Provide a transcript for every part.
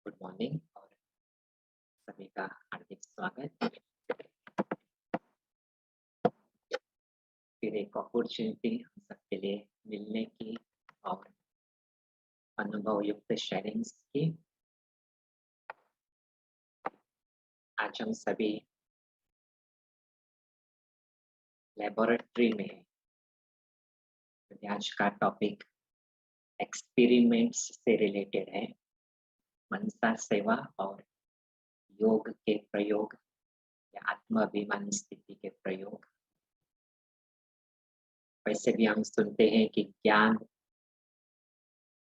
Good morning और सभी का हार्दिक स्वागत। फिर एक अपॉर्चुनिटी हम सबके लिए मिलने की और अनुभव युक्त शेयरिंग्स की। आज हम सभी लेबोरेटरी में हैं। तो आज का टॉपिक एक्सपेरिमेंट्स से रिलेटेड है। मनसा सेवा और योग के प्रयोग या आत्माभिमान स्थिति के प्रयोग। वैसे भी हम सुनते हैं कि ज्ञान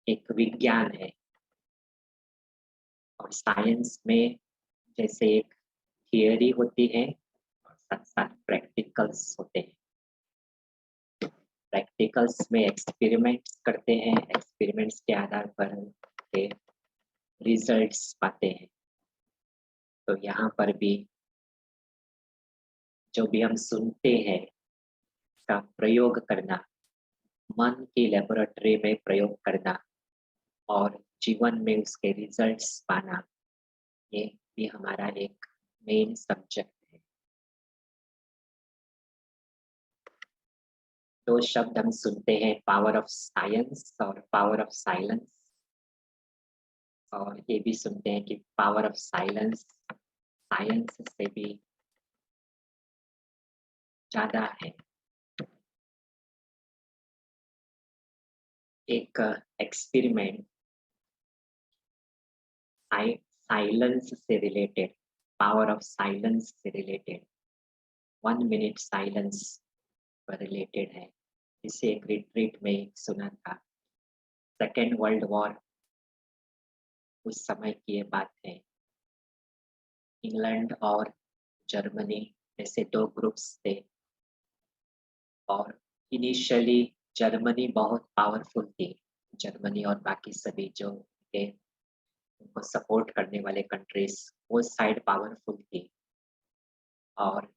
एक विज्ञान है और साइंस में जैसे एक थियरी होती है और साथ साथ प्रैक्टिकल्स होते हैं। प्रैक्टिकल्स में एक्सपेरिमेंट्स करते हैं, एक्सपेरिमेंट्स के आधार पर के रिजल्ट्स पाते हैं। तो यहाँ पर भी जो भी हम सुनते हैं उसका प्रयोग करना, मन की लेबोरेटरी में प्रयोग करना और जीवन में उसके रिजल्ट्स पाना, ये भी हमारा एक मेन सब्जेक्ट है। दो शब्द हम सुनते हैं, पावर ऑफ साइंस और पावर ऑफ साइलेंस। और ये भी सुनते हैं कि पावर ऑफ साइलेंस साइंस से भी ज़्यादा है। एक एक्सपेरिमेंट साइलेंस से रिलेटेड, पावर ऑफ साइलेंस से रिलेटेड, 1 मिनट साइलेंस पर रिलेटेड है। इसे एक रिट्रीट में सुना था। सेकेंड वर्ल्ड वॉर उस समय की ये बात है। इंग्लैंड और जर्मनी जैसे दो ग्रुप्स थे और इनिशियली जर्मनी बहुत पावरफुल थी। जर्मनी और बाकी सभी जो थे उनको सपोर्ट करने वाले कंट्रीज, वो साइड पावरफुल थी और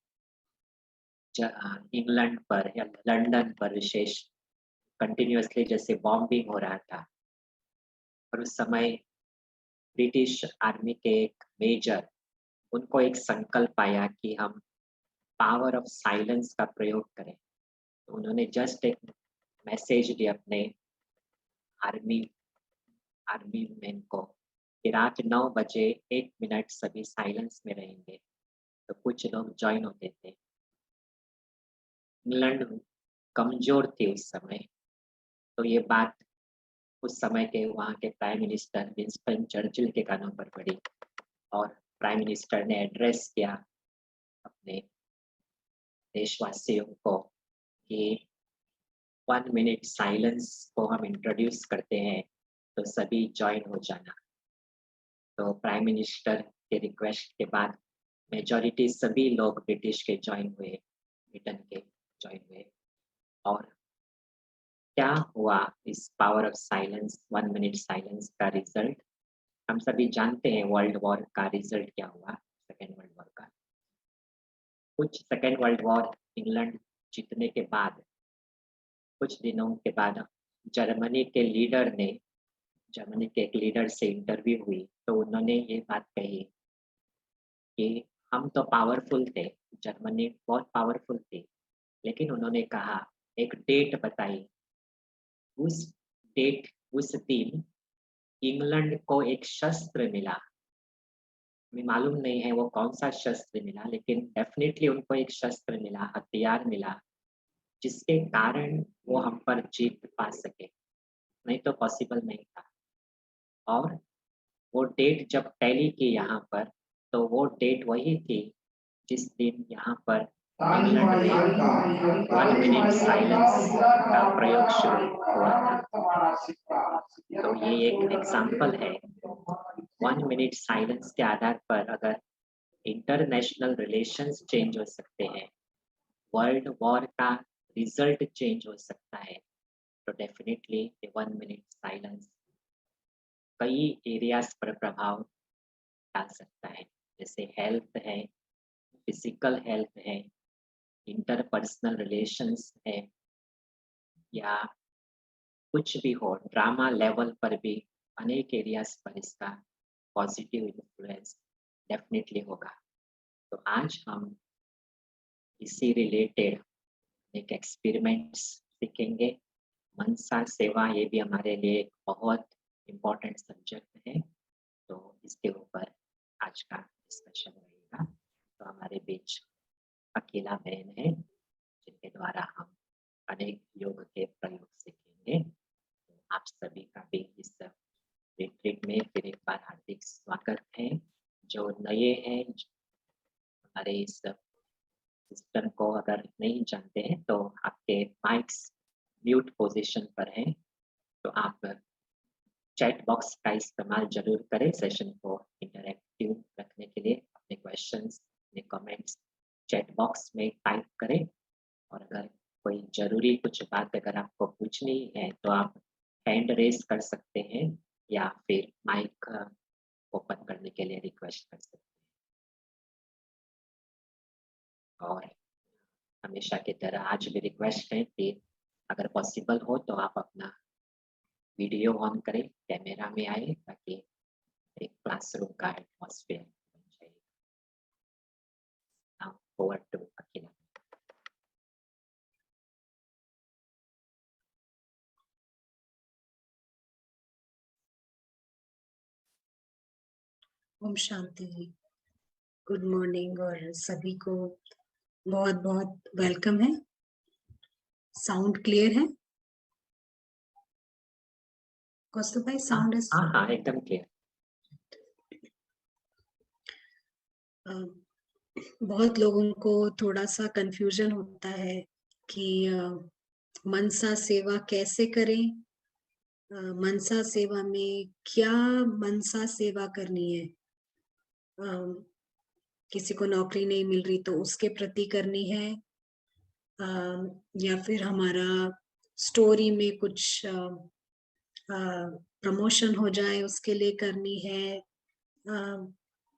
इंग्लैंड पर या लंदन पर विशेष कंटिन्यूअसली जैसे बॉम्बिंग हो रहा था। और उस समय ब्रिटिश आर्मी के एक मेजर, उनको एक संकल्प आया कि हम पावर ऑफ साइलेंस का प्रयोग करें। तो उन्होंने जस्ट एक मैसेज दिया अपने आर्मी आर्मी मैन को कि रात 9 बजे 1 मिनट सभी साइलेंस में रहेंगे। तो कुछ लोग जॉइन होते थे। इंग्लैंड कमजोर थी उस समय। तो ये बात उस समय के वहाँ के प्राइम मिनिस्टर विंस्टन चर्चिल के कानों पर पड़ी और प्राइम मिनिस्टर ने एड्रेस किया अपने देशवासियों को कि 1 मिनट साइलेंस को हम इंट्रोड्यूस करते हैं, तो सभी जॉइन हो जाना। तो प्राइम मिनिस्टर के रिक्वेस्ट के बाद मेजॉरिटी सभी लोग ब्रिटिश के जॉइन हुए, ब्रिटेन के जॉइन हुए। और क्या हुआ इस power of silence, 1 minute silence का रिजल्ट हम सभी जानते हैं। वर्ल्ड वॉर का रिजल्ट क्या हुआ, सेकेंड वर्ल्ड वॉर का। कुछ सेकेंड वर्ल्ड वॉर इंग्लैंड जीतने के बाद कुछ दिनों के बाद जर्मनी के लीडर ने, जर्मनी के एक लीडर से इंटरव्यू हुई तो उन्होंने ये बात कही कि हम तो पावरफुल थे, जर्मनी बहुत पावरफुल थी, लेकिन उन्होंने कहा एक डेट बताई। उस डेट, उस दिन इंग्लैंड को एक शस्त्र मिला। हमें मालूम नहीं है वो कौन सा शस्त्र मिला, लेकिन डेफिनेटली उनको एक शस्त्र मिला, हथियार मिला, जिसके कारण वो हम पर जीत पा सके। नहीं तो पॉसिबल नहीं था। और वो डेट जब टैली की यहाँ पर, तो वो डेट वही थी जिस दिन यहाँ पर इंग्लैंड में 1 मिनट साइलेंस का प्रयोग शुरू हुआ था। तो ये एक एग्जाम्पल है। 1 मिनट साइलेंस के आधार पर अगर इंटरनेशनल रिलेशंस चेंज हो सकते हैं, वर्ल्ड वॉर का रिजल्ट चेंज हो सकता है, तो डेफिनेटली 1 मिनट साइलेंस कई एरियाज पर प्रभाव डाल सकता है। जैसे हेल्थ है, फिजिकल हेल्थ है, इंटरपर्सनल रिलेशंस है, या कुछ भी हो, ड्रामा लेवल पर भी अनेक एरियाज पर इसका पॉजिटिव इन्फ्लुएंस डेफिनेटली होगा। तो आज हम इसी रिलेटेड एक एक्सपेरिमेंट्स सीखेंगे। मनसा सेवा ये भी हमारे लिए एक बहुत इम्पोर्टेंट सब्जेक्ट है, तो इसके ऊपर आज का डिस्कशन रहेगा। तो हमारे बीच अकेला बहन है, जिनके द्वारा हम अनेक योग के प्रयोग सीखेंगे। तो आप सभी का भी इस रिट्रीट में फिर एक बार हार्दिक स्वागत है। जो नए हैं हमारे इस सिस्टम को अगर नहीं जानते हैं, तो आपके माइक्स म्यूट पोजीशन पर हैं, तो आप चैट बॉक्स का इस्तेमाल जरूर करें सेशन को इंटरैक्टिव रखने के लिए। अपने क्वेश्चंस, अपने कमेंट्स चैट बॉक्स में टाइप करें, और अगर कोई ज़रूरी कुछ बात अगर आपको पूछनी है, तो आप हैंड रेज़ कर सकते हैं या फिर माइक ओपन करने के लिए रिक्वेस्ट कर सकते हैं। और हमेशा की तरह आज भी रिक्वेस्ट है कि अगर पॉसिबल हो तो आप अपना वीडियो ऑन करें, कैमरा में आए, ताकि एक क्लासरूम का एटमॉस्फेयर बन जाए। Now over to Akila. ओम शांति। गुड मॉर्निंग और सभी को बहुत बहुत वेलकम है। साउंड क्लियर है? कौस्तुभ भाई, साउंड इज हाँ हाँ एकदम क्लियर। बहुत लोगों को थोड़ा सा कंफ्यूजन होता है कि मनसा सेवा कैसे करें, मनसा सेवा में क्या मनसा सेवा करनी है। किसी को नौकरी नहीं मिल रही तो उसके प्रति करनी है, या फिर हमारा स्टोरी में कुछ प्रमोशन हो जाए उसके लिए करनी है।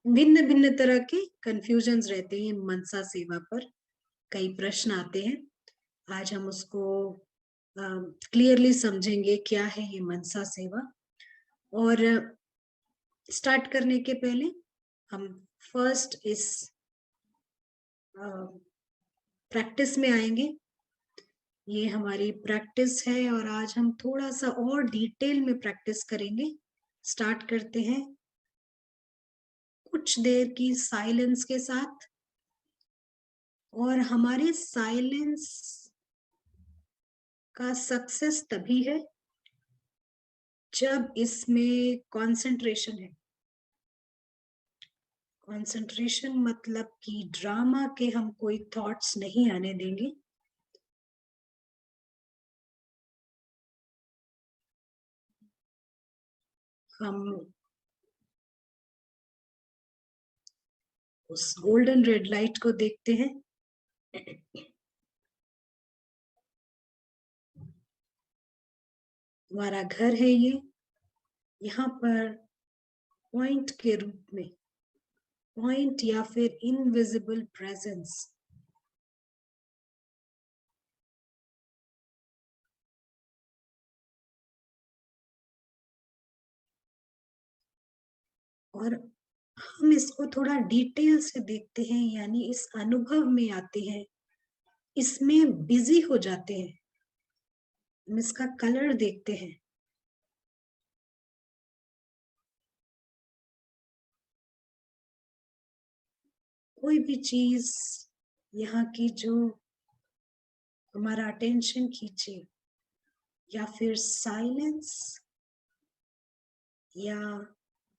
भिन्न भिन्न तरह के कंफ्यूजन्स रहते हैं मनसा सेवा पर। कई प्रश्न आते हैं। आज हम उसको क्लियरली समझेंगे क्या है ये मनसा सेवा। और स्टार्ट करने के पहले हम फर्स्ट इस प्रैक्टिस में आएंगे। ये हमारी प्रैक्टिस है और आज हम थोड़ा सा और डिटेल में प्रैक्टिस करेंगे। स्टार्ट करते हैं कुछ देर की साइलेंस के साथ। और हमारे साइलेंस का सक्सेस तभी है जब इसमें कंसंट्रेशन है। कंसंट्रेशन मतलब कि ड्रामा के हम कोई थॉट्स नहीं आने देंगे। हम उस गोल्डन रेड लाइट को देखते हैं। हमारा घर है ये। यहाँ पर पॉइंट के रूप में, पॉइंट या फिर इनविजिबल प्रेजेंस, और हम इसको थोड़ा डिटेल से देखते हैं, यानी इस अनुभव में आते हैं, इसमें बिजी हो जाते हैं। हम इसका कलर देखते हैं। कोई भी चीज यहाँ की जो हमारा अटेंशन खींचे, या फिर साइलेंस या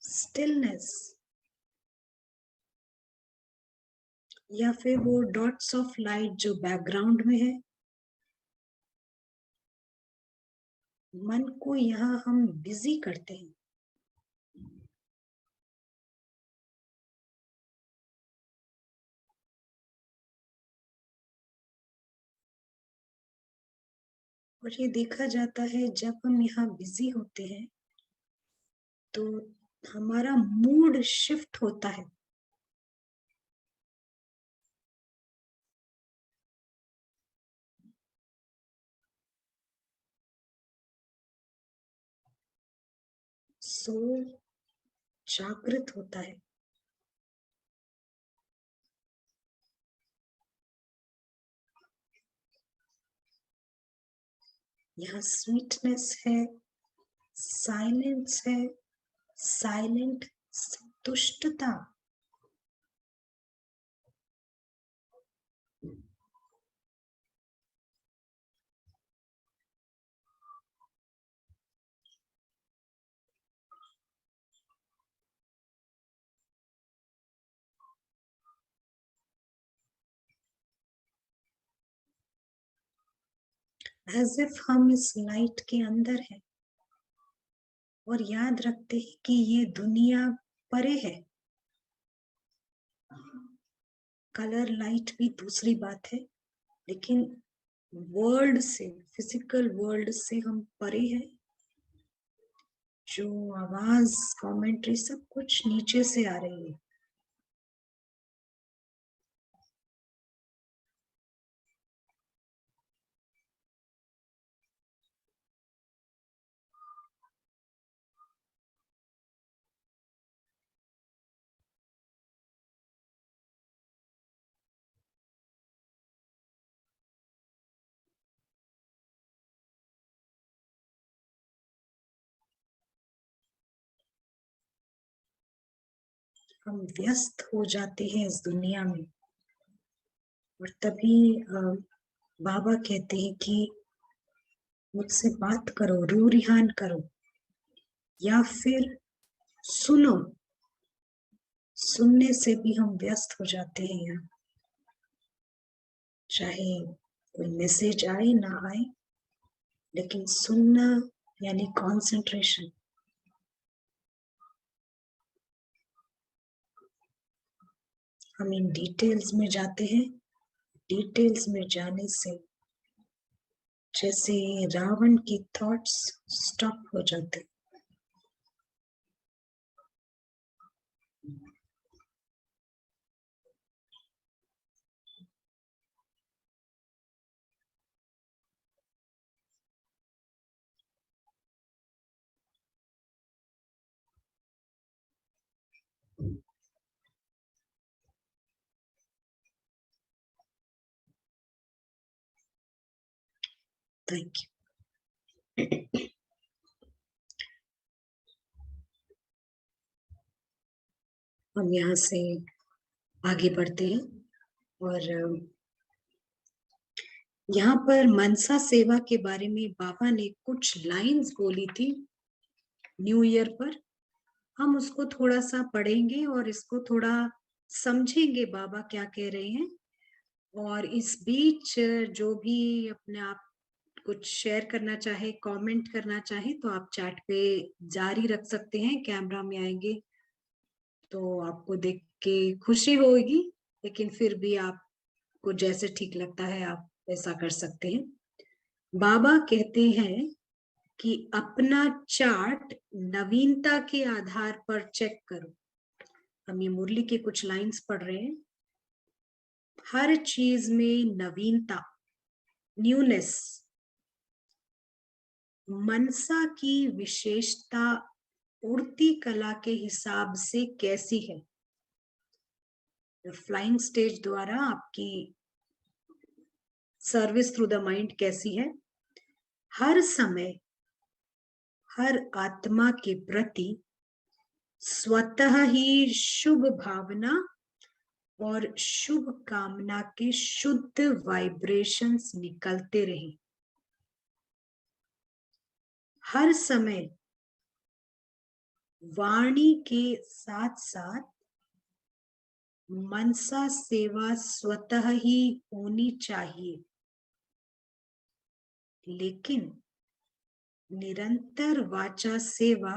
स्टिलनेस, या फिर वो डॉट्स ऑफ लाइट जो बैकग्राउंड में है, मन को यहाँ हम बिजी करते हैं। और ये देखा जाता है जब हम यहाँ बिजी होते हैं तो हमारा मूड शिफ्ट होता है। सो जागृत होता है। यहाँ स्वीटनेस है, साइलेंस है, साइलेंट संतुष्टता। एज इफ हम इस लाइट के अंदर हैं और याद रखते हैं कि ये दुनिया परे है। कलर लाइट भी दूसरी बात है, लेकिन वर्ल्ड से, फिजिकल वर्ल्ड से हम परे हैं। जो आवाज, कमेंट्री, सब कुछ नीचे से आ रही है। हम व्यस्त हो जाते हैं इस दुनिया में, और तभी बाबा कहते हैं कि मुझसे बात करो, रू रिहान करो, या फिर सुनो। सुनने से भी हम व्यस्त हो जाते हैं यहाँ, चाहे कोई मैसेज आए ना आए, लेकिन सुनना यानी कंसंट्रेशन। हम इन डिटेल्स में जाते हैं। डिटेल्स में जाने से जैसे रावण की थॉट्स स्टॉप हो जाते। Thank you. हम यहाँ से आगे बढ़ते हैं, और यहाँ पर मनसा सेवा के बारे में बाबा ने कुछ लाइंस बोली थी न्यू ईयर पर। हम उसको थोड़ा सा पढ़ेंगे और इसको थोड़ा समझेंगे बाबा क्या कह रहे हैं। और इस बीच जो भी अपने आप कुछ शेयर करना चाहे, कमेंट करना चाहे, तो आप चैट पे जारी रख सकते हैं। कैमरा में आएंगे तो आपको देख के खुशी होगी, लेकिन फिर भी आपको जैसे ठीक लगता है आप ऐसा कर सकते हैं। बाबा कहते हैं कि अपना चार्ट नवीनता के आधार पर चेक करो। हम ये मुरली के कुछ लाइंस पढ़ रहे हैं। हर चीज में नवीनता, न्यूनेस, मनसा की विशेषता उड़ती कला के हिसाब से कैसी है। फ्लाइंग स्टेज द्वारा आपकी सर्विस थ्रू द माइंड कैसी है। हर समय हर आत्मा के प्रति स्वतः ही शुभ भावना और शुभ कामना के शुद्ध वाइब्रेशंस निकलते रहे। हर समय वाणी के साथ साथ मनसा सेवा स्वतः ही होनी चाहिए, लेकिन निरंतर वाचा सेवा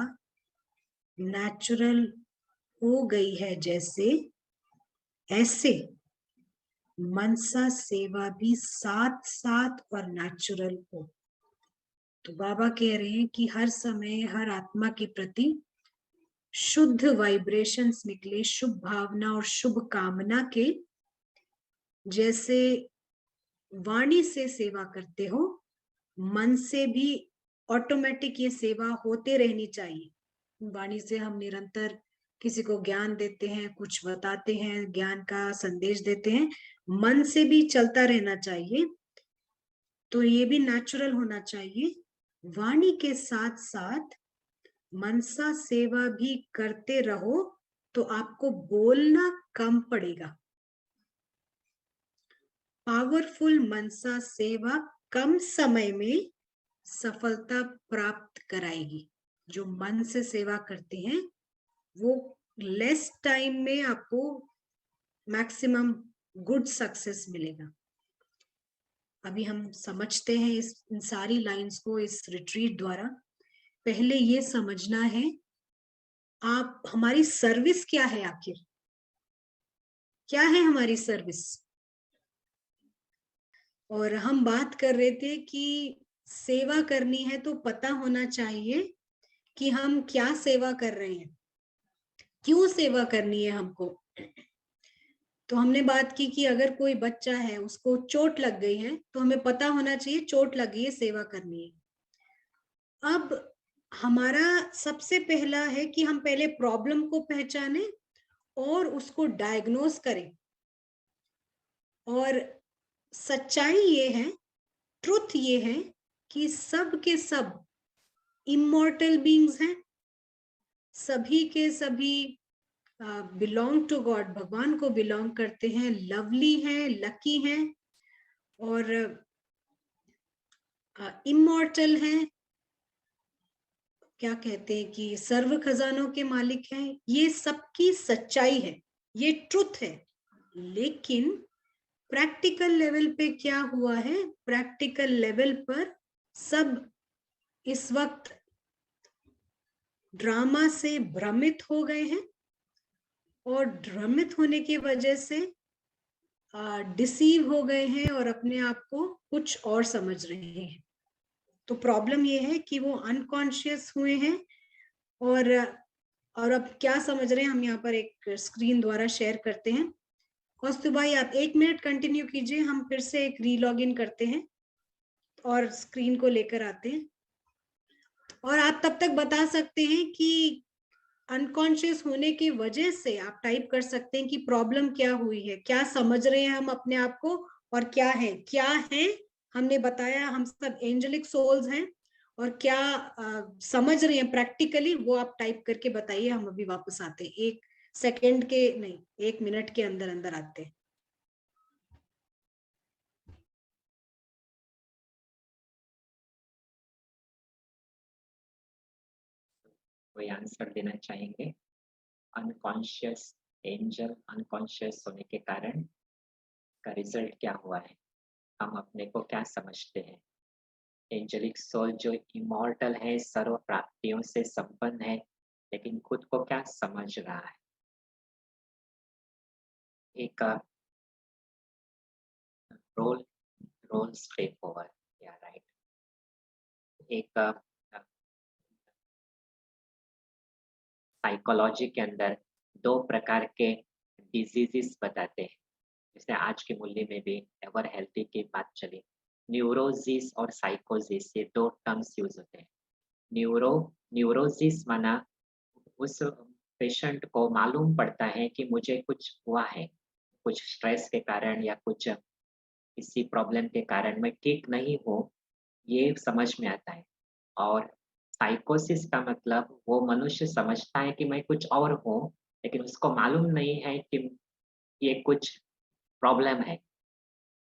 नेचुरल हो गई है जैसे, ऐसे मनसा सेवा भी साथ साथ और नेचुरल हो। तो बाबा कह रहे हैं कि हर समय हर आत्मा के प्रति शुद्ध वाइब्रेशंस निकले, शुभ भावना और शुभ कामना के। जैसे वाणी से सेवा करते हो, मन से भी ऑटोमेटिक ये सेवा होते रहनी चाहिए। वाणी से हम निरंतर किसी को ज्ञान देते हैं, कुछ बताते हैं, ज्ञान का संदेश देते हैं, मन से भी चलता रहना चाहिए। तो ये भी नेचुरल होना चाहिए। वाणी के साथ साथ मनसा सेवा भी करते रहो तो आपको बोलना कम पड़ेगा। पावरफुल मनसा सेवा कम समय में सफलता प्राप्त कराएगी। जो मन से सेवा करते हैं वो लेस टाइम में आपको मैक्सिमम गुड सक्सेस मिलेगा। अभी हम समझते हैं इन सारी लाइंस को इस रिट्रीट द्वारा। पहले ये समझना है आप हमारी सर्विस क्या है, आखिर क्या है हमारी सर्विस। और हम बात कर रहे थे कि सेवा करनी है तो पता होना चाहिए कि हम क्या सेवा कर रहे हैं, क्यों सेवा करनी है हमको। तो हमने बात की कि अगर कोई बच्चा है उसको चोट लग गई है तो हमें पता होना चाहिए चोट लगी है, सेवा करनी है। अब हमारा सबसे पहला है कि हम पहले प्रॉब्लम को पहचाने और उसको डायग्नोस करें। और सच्चाई ये है, ट्रुथ ये है कि सब के सब इमॉर्टल बीइंग्स हैं, सभी के सभी बिलोंग टू गॉड, भगवान को बिलोंग करते हैं, लवली हैं, लकी हैं और इमॉर्टल हैं। क्या कहते हैं कि सर्व खजानों के मालिक हैं। ये सबकी सच्चाई है, ये ट्रुथ है। लेकिन प्रैक्टिकल लेवल पे क्या हुआ है, प्रैक्टिकल लेवल पर सब इस वक्त ड्रामा से भ्रमित हो गए हैं और भ्रमित होने की वजह से डिसीव हो गए हैं और अपने आप को कुछ और समझ रहे हैं। तो प्रॉब्लम ये है कि वो अनकॉन्शियस हुए हैं और अब क्या समझ रहे हैं हम यहाँ पर एक स्क्रीन द्वारा शेयर करते हैं। कौस्तु भाई आप 1 मिनट कंटिन्यू कीजिए, हम फिर से एक रीलॉग इन करते हैं और स्क्रीन को लेकर आते हैं। और आप तब तक बता सकते हैं कि अनकॉन्शियस होने की वजह से आप टाइप कर सकते हैं कि प्रॉब्लम क्या हुई है, क्या समझ रहे हैं हम अपने आप को और क्या है। हमने बताया हम सब एंजेलिक सोल्स हैं और क्या समझ रहे हैं प्रैक्टिकली, वो आप टाइप करके बताइए। हम अभी वापस आते हैं, 1 सेकेंड के नहीं, 1 मिनट के अंदर अंदर आते हैं। कोई आंसर देना चाहेंगे? अनकॉन्शियस एंजल अनकॉन्शियस होने के कारण का रिजल्ट क्या हुआ है? हम अपने को क्या समझते हैं? एंजेलिक सोल जो इमॉर्टल है, सर्व प्राप्तियों से संपन्न है, लेकिन खुद को क्या समझ रहा है? एक रोल रोल स्टेप ओवर, या राइट। एक साइकोलॉजी के अंदर 2 प्रकार के डिजीजेस बताते हैं। जैसे आज के मूल्य में भी एवर हेल्थी की बात चली, न्यूरोसिस और साइकोसिस, ये 2 टर्म्स यूज होते हैं। न्यूरोसिस माना उस पेशेंट को मालूम पड़ता है कि मुझे कुछ हुआ है, कुछ स्ट्रेस के कारण या कुछ किसी प्रॉब्लम के कारण मैं ठीक नहीं हूँ, ये समझ में आता है। और साइकोसिस का मतलब वो मनुष्य समझता है कि मैं कुछ और हूँ, लेकिन उसको मालूम नहीं है कि ये कुछ प्रॉब्लम है।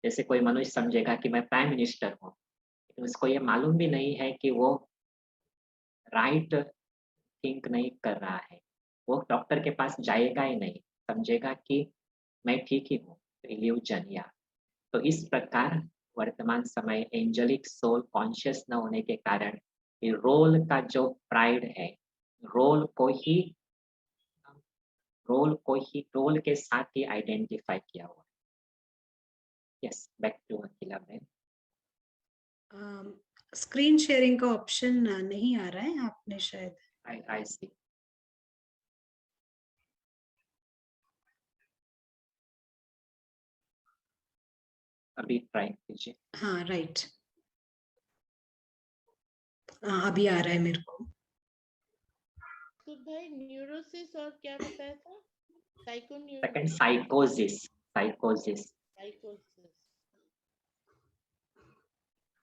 जैसे कोई मनुष्य समझेगा कि मैं प्राइम मिनिस्टर हूँ, लेकिन उसको ये मालूम भी नहीं है कि वो राइट थिंक नहीं कर रहा है। वो डॉक्टर के पास जाएगा ही नहीं, समझेगा कि मैं ठीक ही हूँ, इल्यूजन या। तो इस प्रकार वर्तमान समय एंजेलिक सोल कॉन्शियस न होने के कारण ये रोल का जो प्राइड है, रोल को ही रोल के साथ ही आइडेंटिफाई किया हुआ है। यस, बैक टू अकेला मैम। स्क्रीन शेयरिंग का ऑप्शन नहीं आ रहा है, आपने शायद। आई सी। अभी ट्राई कीजिए। हाँ राइट, अभी आ रहा है मेरे को। कौस्तुभ भाई न्यूरोसिस और क्या बताया था? सेकंड साइकोसिस। साइकोसिस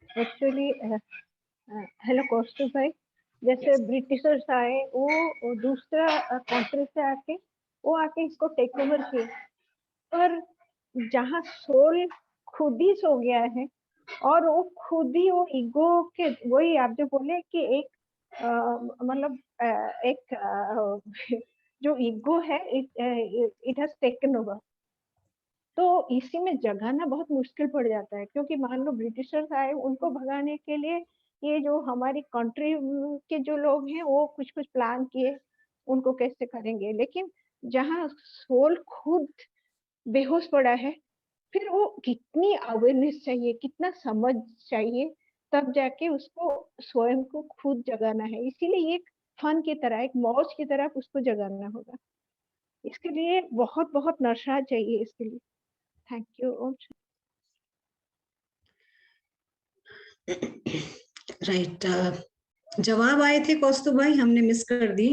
एक्चुअली हेलो कौस्तुभ भाई, जैसे Yes. ब्रिटिशर्स आए वो दूसरा कंट्री से आके वो आके इसको टेक ओवर किए, पर जहाँ सोल खुद ही सो गया है और वो खुद ही वो ईगो के, वही आप जो बोले कि एक मतलब एक जो ईगो है इट हैज टेकन ओवर, तो इसी में जगाना बहुत मुश्किल पड़ जाता है। क्योंकि मान लो ब्रिटिशर्स आए, उनको भगाने के लिए ये जो हमारी कंट्री के जो लोग हैं वो कुछ कुछ प्लान किए, उनको कैसे करेंगे, लेकिन जहाँ सोल खुद बेहोश पड़ा है, फिर वो कितनी अवेयरनेस चाहिए, कितना समझ चाहिए, तब जाके उसको स्वयं को खुद जगाना है। इसीलिए एक फन की तरह, एक मौज की तरह उसको जगाना होगा। इसके लिए बहुत बहुत नशा चाहिए इसके लिए। Thank you. राइट, जवाब आए थे कौस्तुभ भाई, हमने मिस कर दी।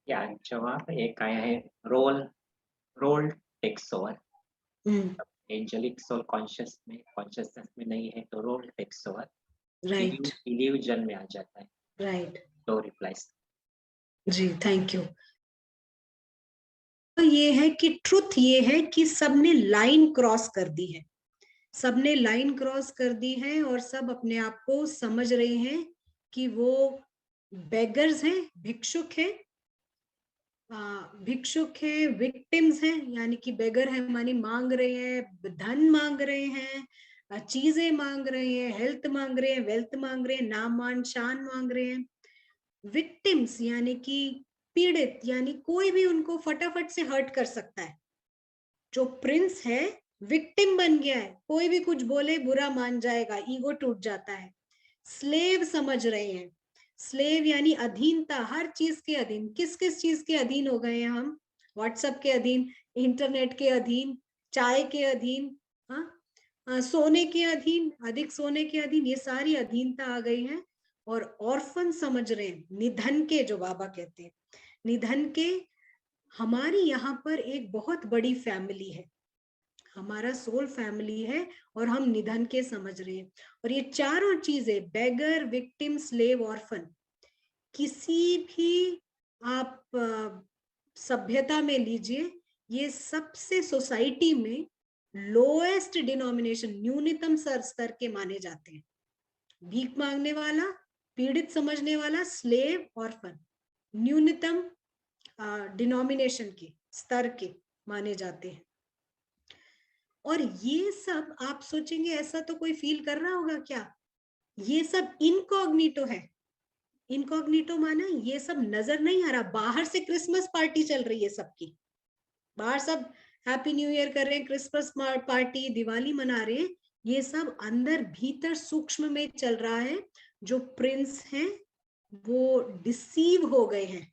या जवाब एक आया है, role takes over. Angelic soul consciousness में नहीं है तो role takes over, right illusion में आ जाता है। राइट तो रिप्लाइज जी, थैंक यू। तो ये है कि ट्रुथ ये है कि सबने लाइन क्रॉस कर दी है, सबने लाइन क्रॉस कर दी है और सब अपने आप को समझ रहे हैं कि वो बेगर्स हैं, भिक्षुक हैं, भिक्षुक हैं, विक्टिम्स हैं, यानी कि बेगर है मानी मांग रहे हैं, धन मांग रहे हैं, चीजें मांग रहे हैं, हेल्थ मांग रहे हैं, वेल्थ मांग रहे हैं, नाम मान शान मांग रहे हैं। विक्टिम्स यानी कि पीड़ित, यानी कोई भी उनको फटाफट से हर्ट कर सकता है। जो प्रिंस है विक्टिम बन गया है, कोई भी कुछ बोले बुरा मान जाएगा, ईगो टूट जाता है। स्लेव समझ रहे हैं, स्लेव यानी अधीनता, हर चीज के अधीन। किस किस चीज के अधीन हो गए हैं हम? व्हाट्सएप के अधीन, इंटरनेट के अधीन, चाय के अधीन, हाँ, सोने के अधीन, अधिक सोने के अधीन, ये सारी अधीनता आ गई है। और ऑर्फन समझ रहे हैं, निधन के, जो बाबा कहते हैं निधन के। हमारी यहाँ पर एक बहुत बड़ी फैमिली है, हमारा सोल फैमिली है, और हम निधन के समझ रहे हैं। और ये चारों चीजें, बेगर, विक्टिम, स्लेव, ऑर्फन, किसी भी आप सभ्यता में लीजिए, ये सबसे सोसाइटी में लोएस्ट डिनोमिनेशन, न्यूनतम स्तर के माने जाते हैं। भीख मांगने वाला, पीड़ित समझने वाला, स्लेव, ऑर्फन, न्यूनतम डिनोमिनेशन के, स्तर के माने जाते हैं। और ये सब आप सोचेंगे ऐसा तो कोई फील कर रहा होगा क्या? ये सब इनकॉग्निटो है। इनकॉग्निटो माना ये सब नजर नहीं आ रहा। बाहर से क्रिसमस पार्टी चल रही है सबकी, बाहर सब हैप्पी न्यू ईयर कर रहे हैं, क्रिसमस पार्टी, दिवाली मना रहे हैं। ये सब अंदर भीतर सूक्ष्म में चल रहा है। जो प्रिंस हैं वो डिसीव हो गए हैं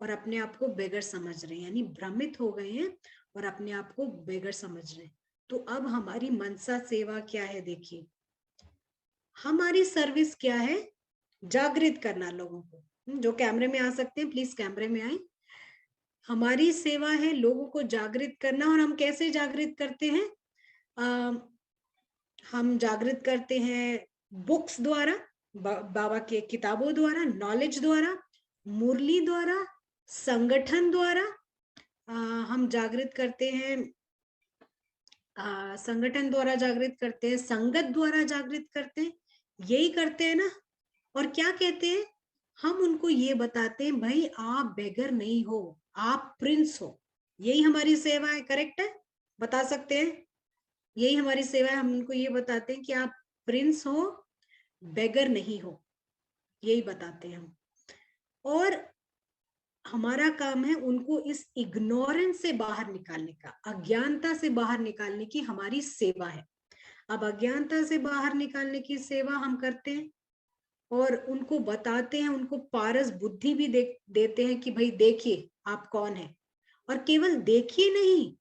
और अपने आप को बेगर समझ रहे हैं, यानी भ्रमित हो गए हैं और अपने आप को बेगर समझ रहे हैं। तो अब हमारी मनसा सेवा क्या है? देखिए, हमारी सर्विस क्या है? जागृत करना लोगों को। जो कैमरे में आ सकते हैं प्लीज कैमरे में आए। हमारी सेवा है लोगों को जागृत करना। और हम कैसे जागृत करते हैं? हम जागृत करते हैं बुक्स द्वारा, बाबा के किताबों द्वारा, नॉलेज द्वारा, मुरली द्वारा, संगठन द्वारा। हम जागृत करते हैं, संगठन द्वारा जागृत करते हैं, संगत द्वारा जागृत करते हैं। यही करते हैं ना। और क्या कहते हैं? हम उनको ये बताते हैं, भाई आप बेगर नहीं हो, आप प्रिंस हो। यही हमारी सेवा है। करेक्ट है? बता सकते हैं? यही हमारी सेवा है। हम उनको ये बताते हैं कि आप प्रिंस हो, बेगर नहीं हो। यही बताते हैं हम। और हमारा काम है उनको इस इग्नोरेंस से बाहर निकालने का, अज्ञानता से बाहर निकालने की हमारी सेवा है। अब अज्ञानता से बाहर निकालने की सेवा हम करते हैं और उनको बताते हैं, उनको पारस बुद्धि भी देते हैं कि भाई देखिए आप कौन है। और केवल देखिए नहीं,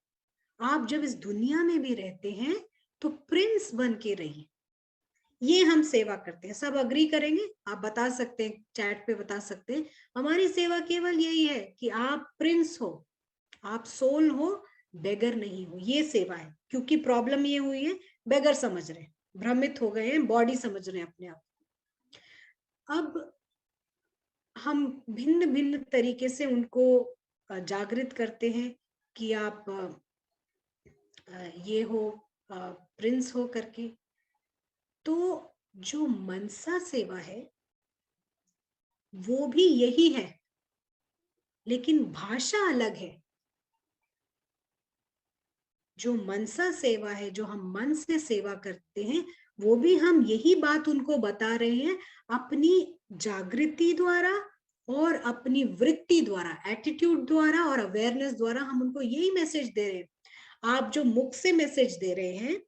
आप जब इस दुनिया में भी रहते हैं तो प्रिंस बन के रहिए। ये हम सेवा करते हैं। सब अग्री करेंगे? आप बता सकते हैं, चैट पे बता सकते हैं। हमारी सेवा केवल यही है कि आप प्रिंस हो, आप सोल हो, बेगर नहीं हो, ये सेवा है। क्योंकि प्रॉब्लम ये हुई है, बेगर समझ रहे हैं, भ्रमित हो गए हैं, बॉडी समझ रहे हैं अपने आप। अब हम भिन्न भिन्न तरीके से उनको जागृत करते हैं कि आप ये हो, प्रिंस हो करके। तो जो मनसा सेवा है वो भी यही है, लेकिन भाषा अलग है। जो मनसा सेवा है, जो हम मन से सेवा करते हैं, वो भी हम यही बात उनको बता रहे हैं, अपनी जागृति द्वारा और अपनी वृत्ति द्वारा, एटीट्यूड द्वारा और अवेयरनेस द्वारा हम उनको यही मैसेज दे रहे हैं। आप जो मुख से मैसेज दे रहे हैं,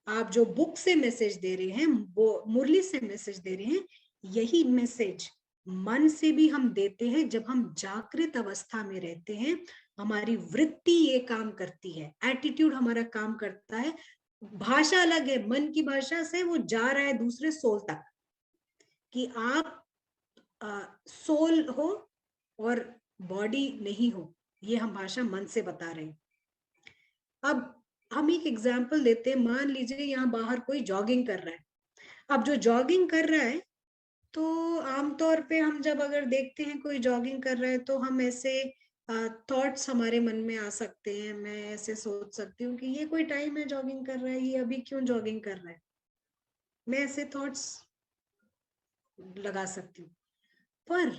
आप जो बुक से मैसेज दे रहे हैं, वो मुरली से मैसेज दे रहे हैं, यही मैसेज मन से भी हम देते हैं। जब हम जागृत अवस्था में रहते हैं, हमारी वृत्ति ये काम करती है, एटीट्यूड हमारा काम करता है। भाषा अलग है, मन की भाषा से वो जा रहा है दूसरे सोल तक, कि आप सोल हो और बॉडी नहीं हो। ये हम भाषा मन से बता रहे हैं। अब हम एक एग्जाम्पल देते हैं। मान लीजिए यहाँ बाहर कोई जॉगिंग कर रहा है। अब जो जॉगिंग कर रहा है, तो आमतौर पे हम जब अगर देखते हैं कोई जॉगिंग कर रहा है, तो हम ऐसे थॉट्स हमारे मन में आ सकते हैं। मैं ऐसे सोच सकती हूँ कि ये कोई टाइम है जॉगिंग कर रहा है, ये अभी क्यों जॉगिंग कर रहा है। मैं ऐसे थॉट्स लगा सकती हूँ। पर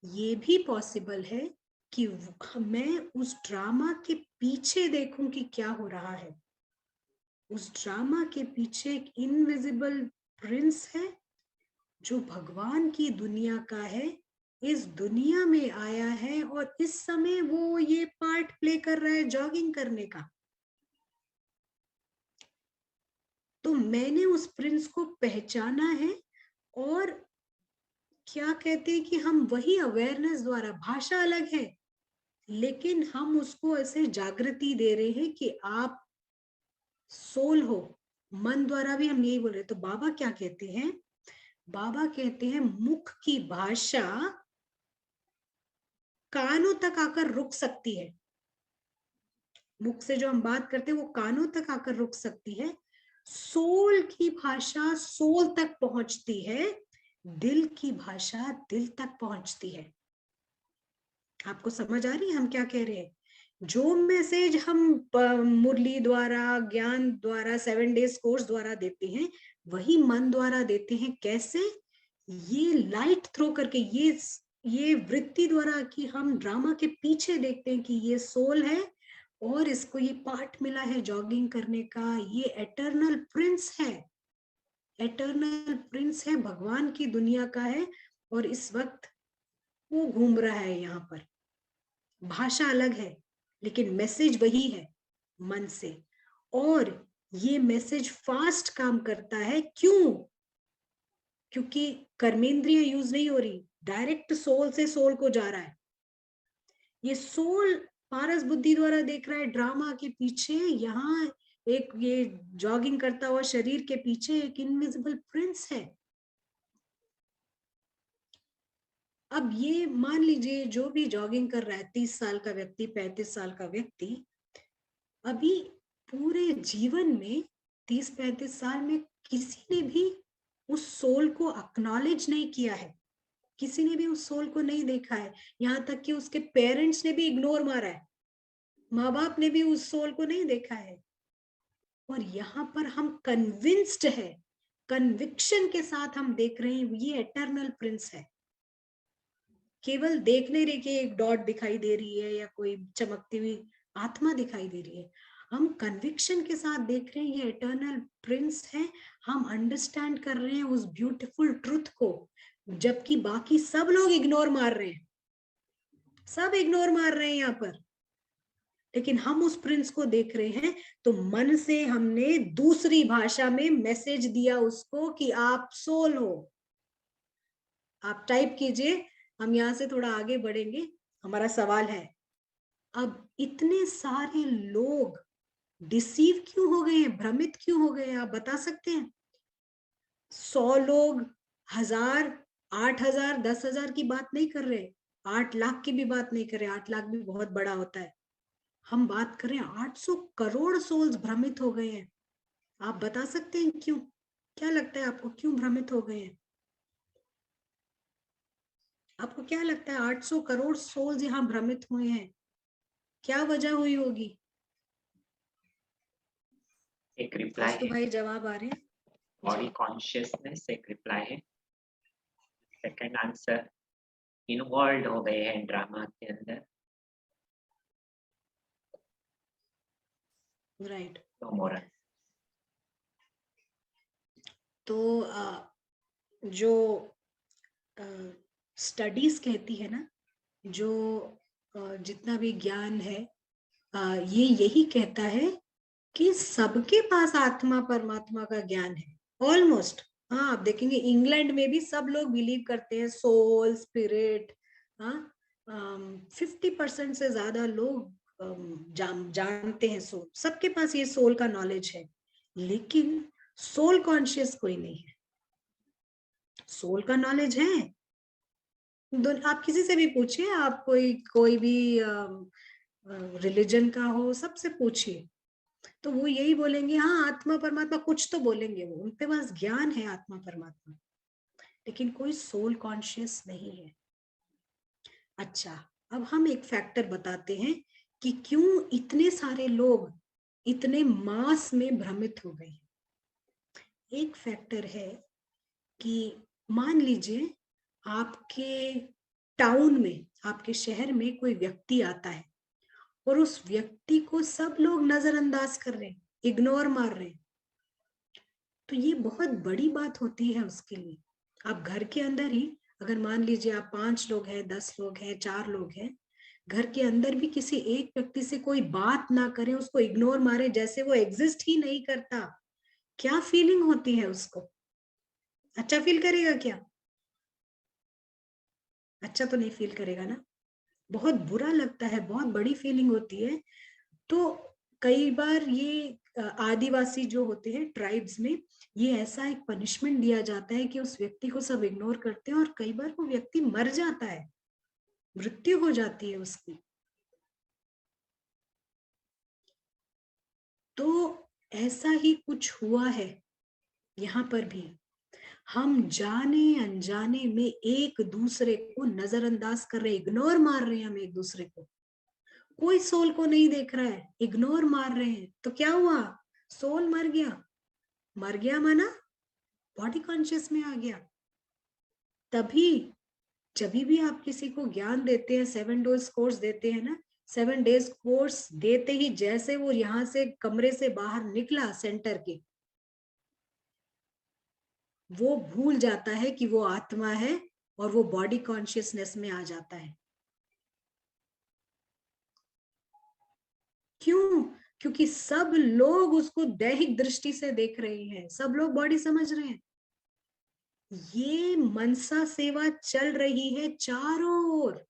ये भी पॉसिबल है कि मैं उस ड्रामा के पीछे देखूं कि क्या हो रहा है। उस ड्रामा के पीछे एक इनविजिबल प्रिंस है, जो भगवान की दुनिया का है, इस दुनिया में आया है और इस समय वो ये पार्ट प्ले कर रहा है जॉगिंग करने का। तो मैंने उस प्रिंस को पहचाना है, और क्या कहते हैं कि हम वही अवेयरनेस द्वारा, भाषा अलग है, लेकिन हम उसको ऐसे जागृति दे रहे हैं कि आप सोल हो। मन द्वारा भी हम यही बोल रहे हैं। तो बाबा क्या कहते हैं? बाबा कहते हैं मुख की भाषा कानों तक आकर रुक सकती है। मुख से जो हम बात करते हैं वो कानों तक आकर रुक सकती है। सोल की भाषा सोल तक पहुंचती है, दिल की भाषा दिल तक पहुंचती है। आपको समझ आ रही है हम क्या कह रहे हैं? जो मैसेज हम मुरली द्वारा, ज्ञान द्वारा, 7 डेज कोर्स द्वारा देते हैं, वही मन द्वारा देते हैं। कैसे? ये लाइट थ्रो करके, ये वृत्ति द्वारा, कि हम ड्रामा के पीछे देखते हैं कि ये सोल है और इसको ये पार्ट मिला है जॉगिंग करने का। ये एटर्नल प्रिंस है, एटर्नल प्रिंस है, भगवान की दुनिया का है, और इस वक्त वो घूम रहा है यहाँ पर। भाषा अलग है, लेकिन मैसेज वही है, मन से। और ये मैसेज फास्ट काम करता है। क्यों? क्योंकि कर्मेंद्रिय यूज नहीं हो रही, डायरेक्ट सोल से सोल को जा रहा है। ये सोल पारस बुद्धि द्वारा देख रहा है ड्रामा के पीछे, यहाँ एक ये जॉगिंग करता हुआ शरीर के पीछे एक इनविजिबल प्रिंस है। अब ये मान लीजिए जो भी जॉगिंग कर रहा है, 30 साल का व्यक्ति, 35 साल का व्यक्ति, अभी पूरे जीवन में 30-35 साल में किसी ने भी उस सोल को एक्नॉलेज नहीं किया है, किसी ने भी उस सोल को नहीं देखा है। यहाँ तक कि उसके पेरेंट्स ने भी इग्नोर मारा है, माँ बाप ने भी उस सोल को नहीं देखा है। और यहाँ पर हम कन्विंस्ड है, कन्विक्शन के साथ हम देख रहे हैं ये एटर्नल प्रिंस है। केवल देख नहीं रहे कि एक डॉट दिखाई दे रही है या कोई चमकती हुई आत्मा दिखाई दे रही है, हम कन्विक्शन के साथ देख रहे हैं ये एटर्नल प्रिंस है। हम अंडरस्टैंड कर रहे हैं उस ब्यूटीफुल ट्रुथ को, जबकि बाकी सब लोग इग्नोर मार रहे हैं, सब इग्नोर मार रहे हैं यहाँ पर, लेकिन हम उस प्रिंस को देख रहे हैं। तो मन से हमने दूसरी भाषा में मैसेज दिया उसको कि आप सोल हो। आप टाइप कीजिए, हम यहाँ से थोड़ा आगे बढ़ेंगे। हमारा सवाल है, अब इतने सारे लोग डिसीव क्यों हो गए हैं, भ्रमित क्यों हो गए हैं? आप बता सकते हैं 100 लोग, 1000, 8000, 10,000 की बात नहीं कर रहे, 8 लाख की भी बात नहीं कर रहे, 8 लाख भी बहुत बड़ा होता है। हम बात कर रहे हैं 800 करोड़ सोल्स भ्रमित हो गए हैं। आप बता सकते हैं क्यों? क्या लगता है आपको, क्यों भ्रमित हो गए हैं? आपको क्या लगता है 800 करोड़ सोल्स यहाँ भ्रमित हुए हैं, क्या वजह हुई होगी? एक रिप्लाई कौस्तु है, भाई जवाब आ रहे हैं? बॉडी कॉन्शियसनेस एक रिप्लाई है। सेकंड आंसर, इन्वॉल्व हो गए हैं ड्रामा के अंदर। राइट। नो मोर। तो जो स्टडीज कहती है ना, जो जितना भी ज्ञान है, ये यही कहता है कि सबके पास आत्मा परमात्मा का ज्ञान है ऑलमोस्ट। हाँ, आप देखेंगे इंग्लैंड में भी सब लोग बिलीव करते हैं सोल स्पिरिट। हाँ, 50% से ज्यादा लोग जानते हैं सोल, सबके पास ये सोल का नॉलेज है, लेकिन सोल कॉन्शियस कोई नहीं है। सोल का नॉलेज है, आप किसी से भी पूछिए, आप कोई भी रिलीजन का हो, सबसे पूछिए, तो वो यही बोलेंगे, हाँ आत्मा परमात्मा, कुछ तो बोलेंगे वो, उनके पास ज्ञान है आत्मा परमात्मा, लेकिन कोई सोल कॉन्शियस नहीं है। अच्छा, अब हम एक फैक्टर बताते हैं कि क्यों इतने सारे लोग इतने मास में भ्रमित हो गए। एक फैक्टर है कि मान लीजिए आपके टाउन में, आपके शहर में कोई व्यक्ति आता है और उस व्यक्ति को सब लोग नजरअंदाज कर रहे हैं, इग्नोर मार रहे हैं, तो ये बहुत बड़ी बात होती है उसके लिए। आप घर के अंदर ही, अगर मान लीजिए आप 5 लोग हैं, 10 लोग हैं, 4 लोग हैं, घर के अंदर भी किसी एक व्यक्ति से कोई बात ना करें, उसको इग्नोर मारे जैसे वो एग्जिस्ट ही नहीं करता, क्या फीलिंग होती है उसको? अच्छा फील करेगा क्या? अच्छा तो नहीं फील करेगा ना, बहुत बुरा लगता है, बहुत बड़ी फीलिंग होती है। तो कई बार ये आदिवासी जो होते हैं ट्राइब्स में, ये ऐसा एक पनिशमेंट दिया जाता है कि उस व्यक्ति को सब इग्नोर करते हैं और कई बार वो व्यक्ति मर जाता है, मृत्यु हो जाती है उसकी। तो ऐसा ही कुछ हुआ है यहाँ पर भी, हम जाने अनजाने में एक दूसरे को नजरअंदाज कर रहे हैं, इग्नोर मार रहे हैं हम एक दूसरे को, कोई सोल को नहीं देख रहा है, इग्नोर मार रहे हैं, तो क्या हुआ? सोल मर गया। मर गया माना बॉडी कॉन्शियस में आ गया। तभी जब भी आप किसी को ज्ञान देते हैं, 7 डेज कोर्स देते हैं ना, 7 डेज कोर्स देते ही जैसे वो यहाँ से कमरे से बाहर निकला सेंटर के, वो भूल जाता है कि वो आत्मा है और वो बॉडी कॉन्शियसनेस में आ जाता है। क्यों? क्योंकि सब लोग उसको दैहिक दृष्टि से देख रहे हैं, सब लोग बॉडी समझ रहे हैं। ये मनसा सेवा चल रही है चारों ओर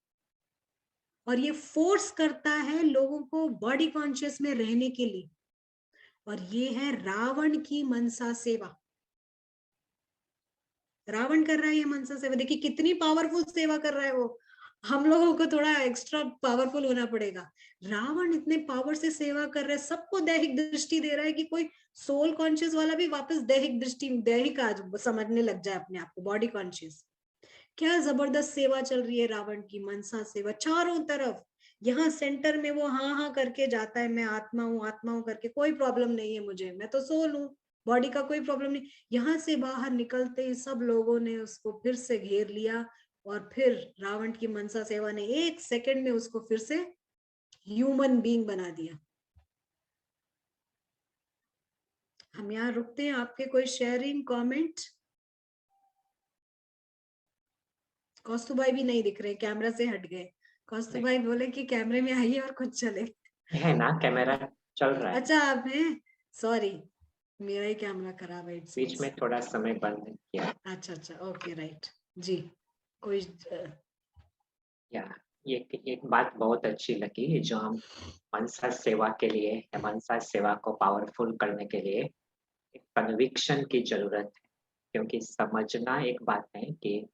और ये फोर्स करता है लोगों को बॉडी कॉन्शियस में रहने के लिए, और ये है रावण की मनसा सेवा। रावण कर रहा है ये मनसा सेवा, देखिए कितनी पावरफुल सेवा कर रहा है वो, हम लोगों को थोड़ा एक्स्ट्रा पावरफुल होना पड़ेगा। रावण इतने पावर से सेवा कर रहा है, सबको दैहिक दृष्टि दे रहा है कि कोई सोल कॉन्शियस वाला भी वापस दैहिक दृष्टि, दैहिक आज समझने लग जाए अपने आप को, बॉडी कॉन्शियस। क्या जबरदस्त सेवा चल रही है रावण की मनसा सेवा चारों तरफ। यहाँ सेंटर में वो हाँ हाँ करके जाता है, मैं आत्मा हूँ करके, कोई प्रॉब्लम नहीं है मुझे, मैं तो सोल हूँ, बॉडी का कोई प्रॉब्लम नहीं। यहाँ से बाहर निकलते ही सब लोगों ने उसको फिर से घेर लिया और फिर रावण की मनसा सेवा ने 1 सेकंड में उसको फिर से ह्यूमन बीइंग बना दिया। हम यहाँ रुकते हैं, आपके कोई शेयरिंग कमेंट? कौस्तु भाई भी नहीं दिख रहे, कैमरा से हट गए। कौस्तु भाई बोले कि कैमरे में आइए और कुछ चले। है ना, कैमरा चल रहा है। अच्छा आप हैं, सॉरी मेरा ही कैमरा खराब है, बीच में थोड़ा समय बंद किया। अच्छा अच्छा, ओके राइट जी। कोई या एक बात बहुत अच्छी लगी, जो हम मनसा सेवा के लिए या मनसा सेवा को पावरफुल करने के लिए एक कन्विक्शन की जरूरत है, क्योंकि समझना एक बात है कि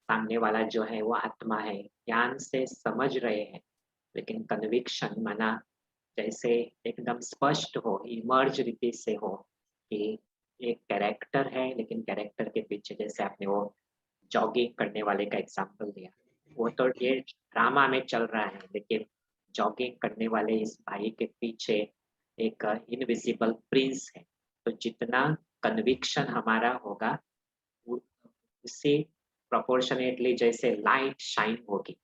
सामने वाला जो है वो आत्मा है, ज्ञान से समझ रहे हैं, लेकिन कन्विक्शन माना जैसे एकदम स्पष्ट हो, इमर्ज रीति से हो कि एक कैरेक्टर है, लेकिन कैरेक्टर के पीछे जैसे आपने वो जॉगिंग करने वाले का एग्जांपल दिया, वो तो ये ड्रामा में चल रहा है, लेकिन जॉगिंग करने वाले इस भाई के पीछे एक इनविजिबल प्रिंस है। तो जितना कन्विक्शन हमारा होगा, उसी प्रोपोर्शनेटली जैसे लाइट शाइन होगी,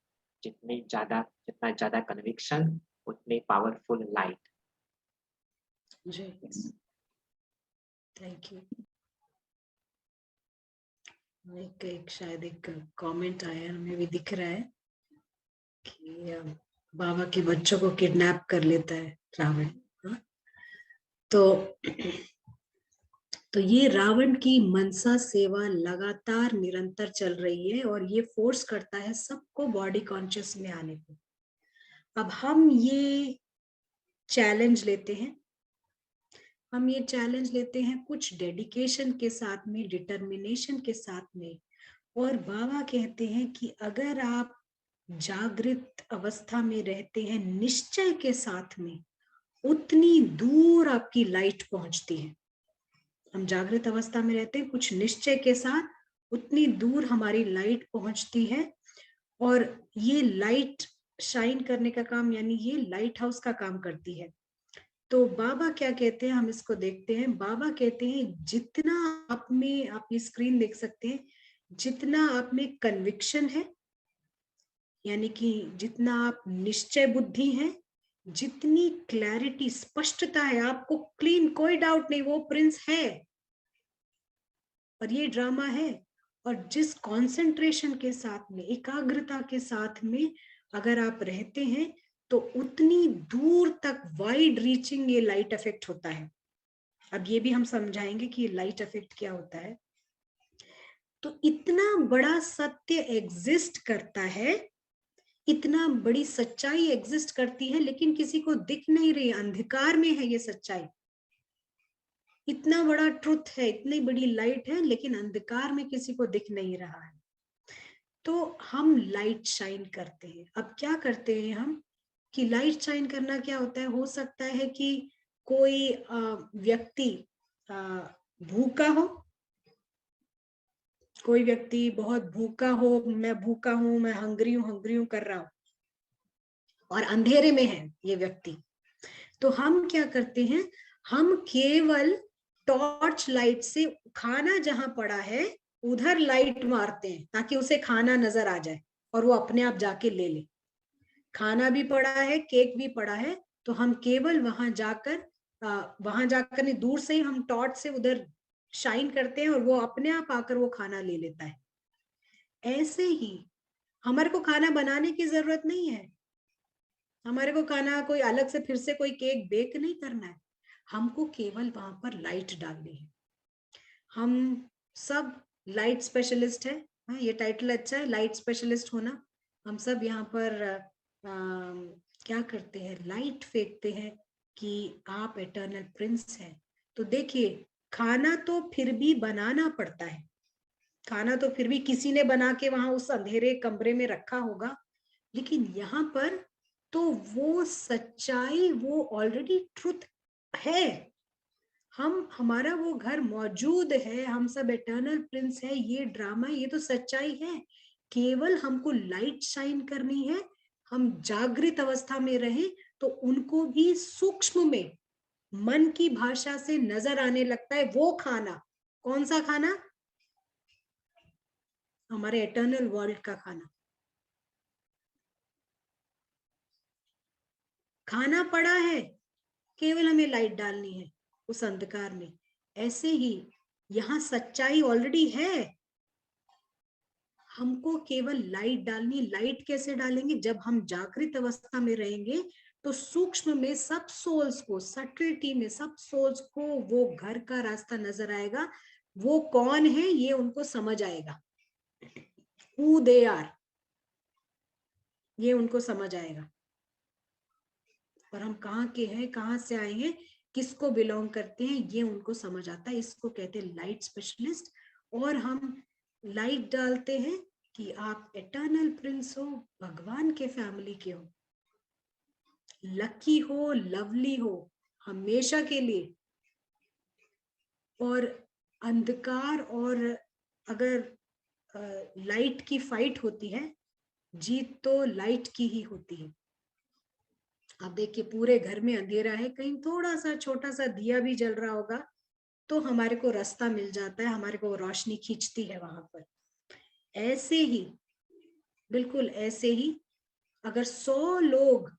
जितना ज़्यादा कन्विक्शन उतनी पावरफुल लाइट। जी, थैंक यू। एक शायद एक कमेंट आया, हमें भी दिख रहा है कि बाबा के बच्चों को किडनैप कर लेता है रावण। हाँ? तो ये रावण की मनसा सेवा लगातार निरंतर चल रही है और ये फोर्स करता है सबको बॉडी कॉन्शियस में आने को। अब हम ये चैलेंज लेते हैं, कुछ डेडिकेशन के साथ में, डिटर्मिनेशन के साथ में। और बाबा कहते हैं कि अगर आप जागृत अवस्था में रहते हैं निश्चय के साथ में, उतनी दूर आपकी लाइट पहुंचती है। हम जागृत अवस्था में रहते हैं कुछ निश्चय के साथ, उतनी दूर हमारी लाइट पहुंचती है। और ये लाइट शाइन करने का काम, यानी ये लाइट हाउस का काम करती है। तो बाबा क्या कहते हैं, हम इसको देखते हैं। बाबा कहते हैं जितना आप में, आप ये स्क्रीन देख सकते हैं, जितना आप में कन्विक्शन है, यानी कि जितना आप निश्चय बुद्धि है, जितनी क्लैरिटी, स्पष्टता है, आपको क्लीन, कोई डाउट नहीं वो प्रिंस है और ये ड्रामा है। और जिस कंसंट्रेशन के साथ में, एकाग्रता के साथ में अगर आप रहते हैं, तो उतनी दूर तक वाइड रीचिंग ये लाइट इफेक्ट होता है। अब ये भी हम समझाएंगे कि ये लाइट इफेक्ट क्या होता है। तो इतना बड़ा सत्य एग्जिस्ट करता है, इतना बड़ी सच्चाई एग्जिस्ट करती है, लेकिन किसी को दिख नहीं रही, अंधकार में है ये सच्चाई। इतना बड़ा ट्रुथ है, इतनी बड़ी लाइट है, लेकिन अंधकार में किसी को दिख नहीं रहा है। तो हम लाइट शाइन करते हैं। अब क्या करते हैं हम, कि लाइट शाइन करना क्या होता है, हो सकता है कि कोई व्यक्ति भूखा हो, कोई व्यक्ति बहुत भूखा हो, मैं भूखा हूं, मैं हंग्री हूं कर रहा हूं, और अंधेरे में है ये व्यक्ति। तो हम क्या करते हैं, हम केवल टॉर्च लाइट से खाना जहां पड़ा है उधर लाइट मारते हैं, ताकि उसे खाना नजर आ जाए और वो अपने आप जाके ले ले। खाना भी पड़ा है, केक भी पड़ा है, तो हम केवल वहां जाकर नहीं, दूर से ही हम टॉर्च से उधर शाइन करते हैं और वो अपने आप आकर वो खाना ले लेता है। ऐसे ही हमारे को खाना बनाने की जरूरत नहीं है, हमारे को खाना कोई अलग से फिर से कोई केक बेक नहीं करना है, हमको केवल वहां पर लाइट डालनी है। हम सब लाइट स्पेशलिस्ट है, ये टाइटल अच्छा है, लाइट स्पेशलिस्ट होना। हम सब यहाँ पर क्या करते हैं, लाइट फेंकते हैं कि आप एटर्नल प्रिंस हैं। तो देखिए, खाना तो फिर भी बनाना पड़ता है, खाना तो फिर भी किसी ने बना के वहां उस अंधेरे कमरे में रखा होगा, लेकिन यहाँ पर तो वो सच्चाई, वो ऑलरेडी ट्रुथ है। हमारा वो घर मौजूद है, हम सब एटर्नल प्रिंस है, ये ड्रामा, ये तो सच्चाई है। केवल हमको लाइट शाइन करनी है, हम जागृत अवस्था में रहे तो उनको भी सूक्ष्म में मन की भाषा से नजर आने लगता है वो खाना। कौन सा खाना, हमारे एटर्नल वर्ल्ड का खाना। खाना पड़ा है, केवल हमें लाइट डालनी है उस अंधकार में। ऐसे ही यहाँ सच्चाई ऑलरेडी है, हमको केवल लाइट डालनी। लाइट कैसे डालेंगे, जब हम जागृत अवस्था में रहेंगे तो सूक्ष्म में सब सोल्स को, सटलिटी में सब सोल्स को वो घर का रास्ता नजर आएगा, वो कौन है ये उनको समझ आएगा, हु दे आर, ये उनको समझ आएगा। और हम कहाँ के हैं, कहाँ से आए हैं, किसको बिलोंग करते हैं, ये उनको समझ आता है। इसको कहते हैं लाइट स्पेशलिस्ट। और हम लाइट डालते हैं कि आप एटर्नल प्रिंस हो, भगवान के फैमिली के हो, लकी हो, लवली हो हमेशा के लिए। और अंधकार और अगर लाइट की फाइट होती है, जीत तो लाइट की ही होती है। आप देखिए पूरे घर में अंधेरा है, कहीं थोड़ा सा छोटा सा दिया भी जल रहा होगा तो हमारे को रास्ता मिल जाता है, हमारे को रोशनी खींचती है वहां पर। ऐसे ही, बिल्कुल ऐसे ही, अगर 100 लोग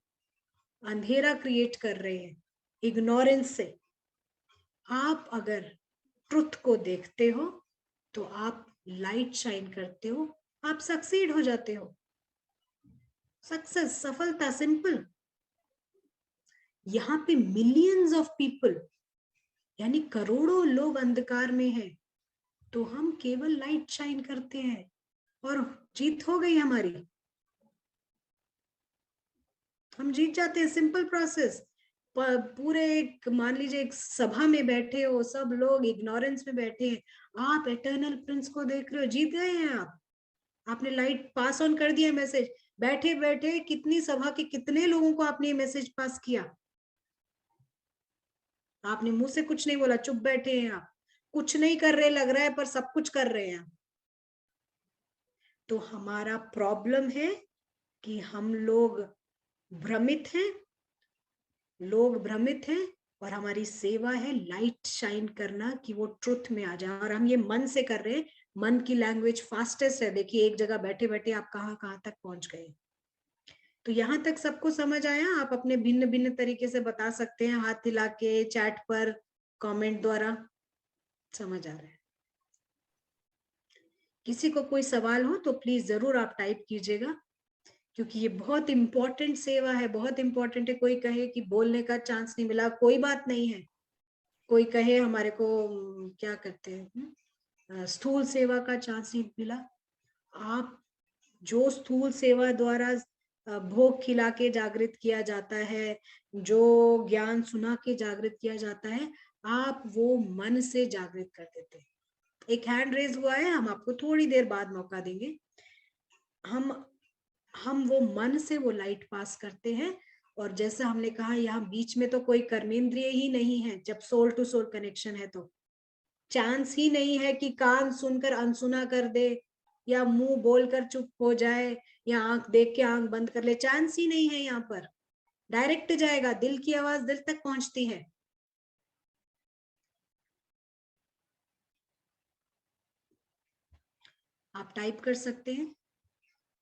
अंधेरा क्रिएट कर रहे हैं इग्नोरेंस से, आप अगर ट्रुथ को देखते हो तो आप लाइट शाइन करते हो, आप सक्सीड हो जाते हो। सक्सेस, सफलता, सिंपल। यहाँ पे मिलियंस ऑफ पीपल, यानी करोड़ों लोग अंधकार में हैं, तो हम केवल लाइट शाइन करते हैं और जीत हो गई हमारी, हम जीत जाते हैं। Simple process. पूरे एक, मान लीजिए एक सभा में बैठे हो, सब लोग इग्नोरेंस में बैठे हैं, आप एटर्नल प्रिंस को देख रहे हो, जीत गए हैं आप। आपने लाइट पास ऑन कर दिया मैसेज, बैठे बैठे कितनी सभा के कितने लोगों को आपने मैसेज पास किया। आपने मुंह से कुछ नहीं बोला, चुप बैठे हैं आप, कुछ नहीं कर रहे लग रहा है पर सब कुछ कर रहे हैं। तो हमारा प्रॉब्लम है कि हम लोग भ्रमित हैं, लोग भ्रमित हैं, और हमारी सेवा है लाइट शाइन करना कि वो ट्रुथ में आ जाए। और हम ये मन से कर रहे हैं, मन की लैंग्वेज फास्टेस्ट है। देखिए एक जगह बैठे बैठे आप कहाँ कहाँ तक पहुंच गए। तो यहाँ तक सबको समझ आया? आप अपने भिन्न भिन्न तरीके से बता सकते हैं, हाथ हिला के, चैट पर, कमेंट द्वारा। समझ आ रहा है? किसी को कोई सवाल हो तो प्लीज जरूर आप टाइप कीजिएगा, क्योंकि ये बहुत इंपॉर्टेंट सेवा है, बहुत इंपॉर्टेंट है। कोई कहे कि बोलने का चांस नहीं मिला, कोई बात नहीं है। कोई कहे हमारे को क्या करते हैं, स्थूल सेवा का चांस नहीं मिला। आप जो स्थूल सेवा द्वारा भोग खिला के जागृत किया जाता है, जो ज्ञान सुना के जागृत किया जाता है, आप वो मन से जागृत कर देते हैं। एक हैंड रेज हुआ है, हम आपको थोड़ी देर बाद मौका देंगे। हम वो मन से वो लाइट पास करते हैं। और जैसा हमने कहा, यहाँ बीच में तो कोई कर्मेंद्रिय ही नहीं है। जब सोल टू सोल कनेक्शन है तो चांस ही नहीं है कि कान सुनकर अनसुना कर दे, या मुंह बोलकर चुप हो जाए, या आंख देख के आंख बंद कर ले। चांस ही नहीं है यहाँ पर। डायरेक्ट जाएगा, दिल की आवाज दिल तक पहुंचती है। आप टाइप कर सकते हैं।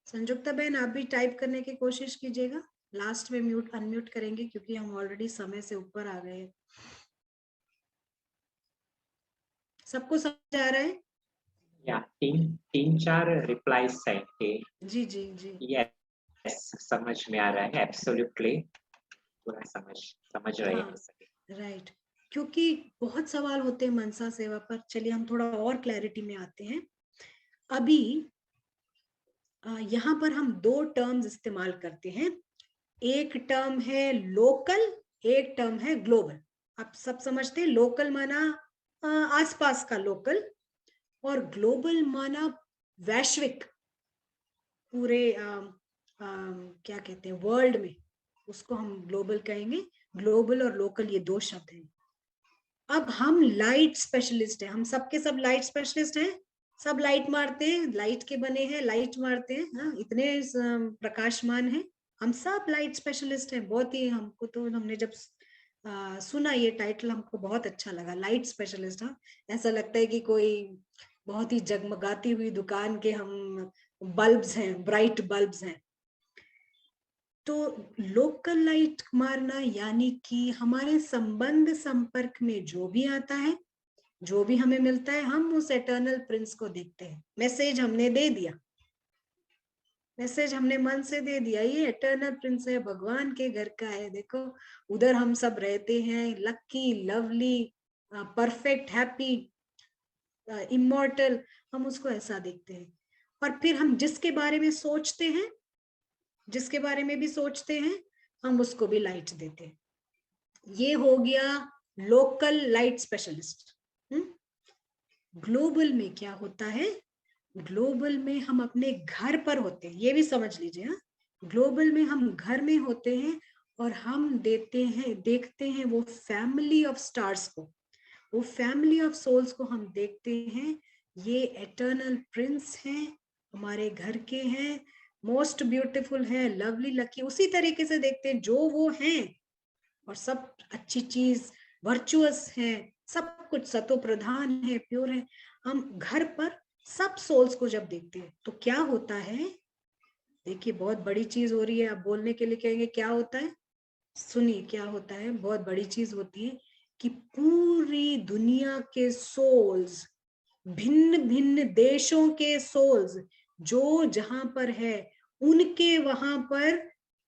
संजुक्ता बहन, आप भी टाइप करने की कोशिश कीजिएगा। लास्ट में म्यूट अनम्यूट करेंगे क्योंकि हम ऑलरेडी समय से ऊपर आ गए। सबको समझ आ रहा है? या तीन चार रिप्लाईज थे। जी जी जी। यस, समझ में आ रहा है, एब्सोल्युटली पूरा समझ रहे हैं सभी। राइट। क्योंकि बहुत सवाल होते हैं मनसा सेवा पर। चलिए हम थोड़ा और क्लैरिटी में आते हैं। अभी यहाँ पर हम 2 टर्म्स इस्तेमाल करते हैं। एक टर्म है लोकल, एक टर्म है ग्लोबल। आप सब समझते हैं, लोकल माना आसपास का लोकल, और ग्लोबल माना वैश्विक, पूरे क्या कहते हैं, वर्ल्ड में। उसको हम ग्लोबल कहेंगे। ग्लोबल और लोकल ये 2 शब्द हैं। अब हम लाइट स्पेशलिस्ट हैं, हम सबके सब लाइट स्पेशलिस्ट हैं। सब लाइट मारते हैं, लाइट के बने हैं, लाइट मारते हैं। हाँ, इतने प्रकाशमान हैं, हम सब लाइट स्पेशलिस्ट हैं। बहुत ही, हमको तो, हमने जब सुना ये टाइटल हमको बहुत अच्छा लगा, लाइट स्पेशलिस्ट। हाँ, ऐसा लगता है कि कोई बहुत ही जगमगाती हुई दुकान के हम बल्ब्स हैं, ब्राइट बल्ब्स हैं। तो लोकल लाइट मारना यानी कि हमारे संबंध संपर्क में जो भी आता है, जो भी हमें मिलता है, हम उस एटर्नल प्रिंस को देखते हैं। मैसेज हमने दे दिया, मैसेज हमने मन से दे दिया, ये एटर्नल प्रिंस है, भगवान के घर का है। देखो उधर हम सब रहते हैं, lucky, lovely, perfect, happy, immortal. हम उसको ऐसा देखते हैं। और फिर हम जिसके बारे में सोचते हैं, जिसके बारे में भी सोचते हैं, हम उसको भी लाइट देते हैं। ये हो गया लोकल लाइट स्पेशलिस्ट। ग्लोबल में क्या होता है, ग्लोबल में हम अपने घर पर होते हैं, ये भी समझ लीजिए। हाँ, ग्लोबल में हम घर में होते हैं और हम देखते हैं वो फैमिली ऑफ स्टार्स को, वो फैमिली ऑफ सोल्स को हम देखते हैं। ये एटर्नल प्रिंस हैं, हमारे घर के हैं, मोस्ट ब्यूटीफुल है, लवली लकी, उसी तरीके से देखते हैं जो वो हैं, और सब अच्छी चीज वर्चुअस है, सब कुछ सतो प्रधान है, प्योर है। हम घर पर सब सोल्स को जब देखते हैं तो क्या होता है, देखिए बहुत बड़ी चीज हो रही है। आप बोलने के लिए कहेंगे क्या होता है, सुनिए क्या होता है। बहुत बड़ी चीज होती है कि पूरी दुनिया के सोल्स, भिन्न भिन्न देशों के सोल्स जो जहां पर है, उनके वहां पर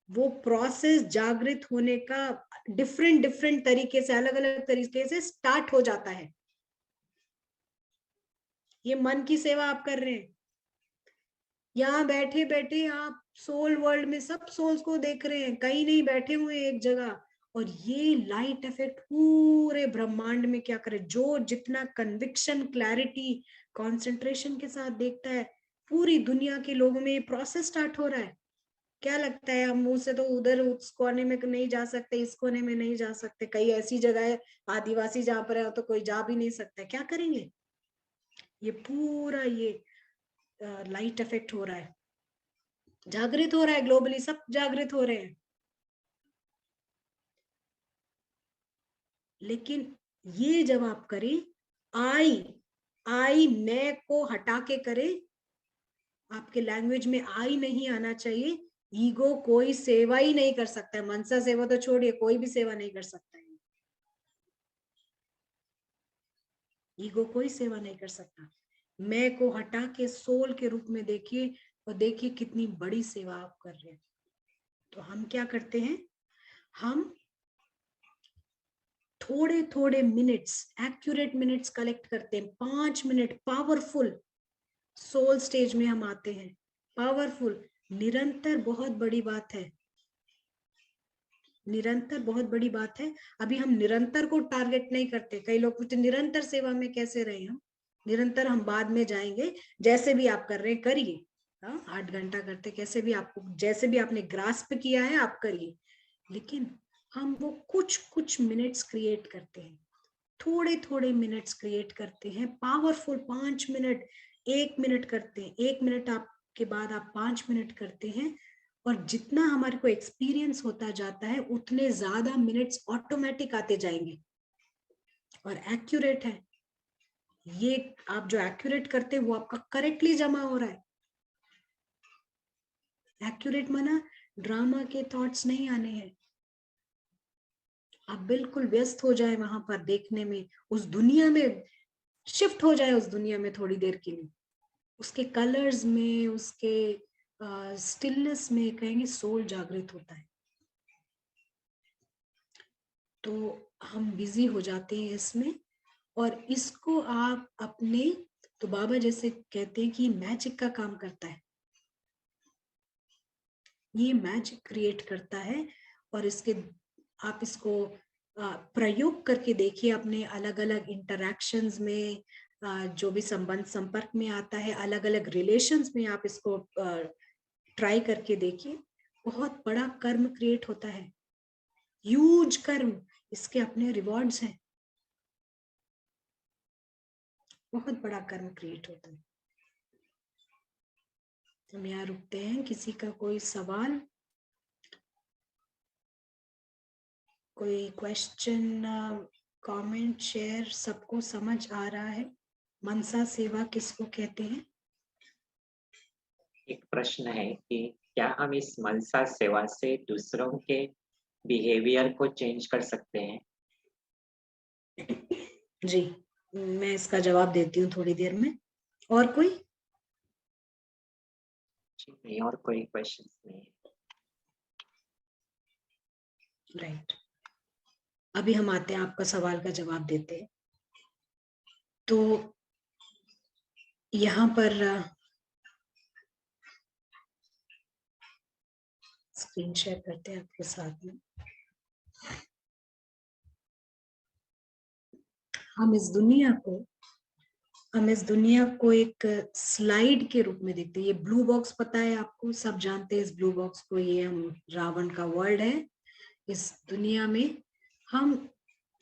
वो प्रोसेस जागृत होने का डिफरेंट डिफरेंट तरीके से, अलग अलग तरीके से स्टार्ट हो जाता है। ये मन की सेवा आप कर रहे हैं, यहाँ बैठे बैठे आप सोल वर्ल्ड में सब सोल्स को देख रहे हैं, कहीं नहीं बैठे हुए एक जगह। और ये लाइट इफेक्ट पूरे ब्रह्मांड में क्या करे, जो जितना कन्विक्शन, क्लैरिटी, कंसंट्रेशन के साथ देखता है, पूरी दुनिया के लोगों में ये प्रोसेस स्टार्ट हो रहा है। क्या लगता है, हम मुंह से तो उधर उस कोने में नहीं जा सकते, इस कोने में नहीं जा सकते, कई ऐसी जगह है आदिवासी जहां पर है तो कोई जा भी नहीं सकता, क्या करेंगे। ये पूरा ये लाइट इफेक्ट हो रहा है, जागृत हो रहा है, ग्लोबली सब जागृत हो रहे हैं। लेकिन ये जब आप करें, आई मैं को हटा के करें, आपके लैंग्वेज में आई नहीं आना चाहिए। ईगो कोई सेवा ही नहीं कर सकता है, मनसा सेवा तो छोड़िए, कोई भी सेवा नहीं कर सकता है। ईगो कोई सेवा नहीं कर सकता। मैं को हटा के सोल के रूप में देखिए, और देखिए कितनी बड़ी सेवा आप कर रहे हैं। तो हम क्या करते हैं, हम थोड़े थोड़े मिनट्स, एक्यूरेट मिनट्स कलेक्ट करते हैं। 5 मिनट पावरफुल सोल स्टेज में हम आते हैं। पावरफुल, निरंतर बहुत बड़ी बात है, निरंतर बहुत बड़ी बात है। अभी हम निरंतर को टारगेट नहीं करते। कई लोग पूछते निरंतर सेवा में कैसे रहे हम, निरंतर हम बाद में जाएंगे। जैसे भी आप कर रहे हैं करिए, 8 घंटा करते, कैसे भी आपको, जैसे भी आपने ग्रास्प किया है आप करिए। लेकिन हम वो कुछ कुछ मिनट्स क्रिएट करते हैं, थोड़े थोड़े मिनट्स क्रिएट करते हैं, पावरफुल। 5 मिनट, 1 मिनट करते हैं, 1 मिनट आपके बाद आप 5 मिनट करते हैं, और जितना हमारे को एक्सपीरियंस होता जाता है उतने ज्यादा मिनट्स ऑटोमेटिक आते जाएंगे और एक्यूरेट है। ये आप जो एक्यूरेट करते हैं वो आपका करेक्टली जमा हो रहा है। एक्यूरेट माना ड्रामा के थॉट्स नहीं आने हैं, आप बिल्कुल व्यस्त हो जाए वहां पर देखने में, उस दुनिया में शिफ्ट हो जाए, उस दुनिया में थोड़ी देर के लिए, उसके कलर्स में, उसके स्टिलनेस में, कहेंगे सोल जागृत होता है। तो हम बिजी हो जाते हैं इसमें, और इसको आप अपने, तो बाबा जैसे कहते हैं कि मैजिक का काम करता है, ये मैजिक क्रिएट करता है। और इसके आप इसको प्रयोग करके देखिए अपने अलग अलग इंटरैक्शंस में, जो भी संबंध संपर्क में आता है, अलग अलग रिलेशंस में आप इसको ट्राई करके देखिए। बहुत बड़ा कर्म क्रिएट होता है, ह्यूज कर्म, इसके अपने रिवॉर्ड्स हैं, बहुत बड़ा कर्म क्रिएट होता है। हम यहाँ रुकते हैं, किसी का कोई सवाल, कोई क्वेश्चन, कमेंट, शेयर, सबको समझ आ रहा है मनसा सेवा किसको कहते हैं? एक प्रश्न है कि क्या हम इस मनसा सेवा से दूसरों के बिहेवियर को चेंज कर सकते हैं? जी, मैं इसका जवाब देती हूँ थोड़ी देर में। और कोई? नहीं, और कोई क्वेश्चन नहीं है। राइट, अभी हम आते हैं, आपका सवाल का जवाब देते हैं। तो यहाँ पर स्क्रीन शेयर करते हैं आपके साथ में। हम इस दुनिया को हम इस दुनिया को एक स्लाइड के रूप में देखते हैं। ये ब्लू बॉक्स पता है आपको, सब जानते हैं इस ब्लू बॉक्स को, ये हम रावण का वर्ल्ड है। इस दुनिया में हम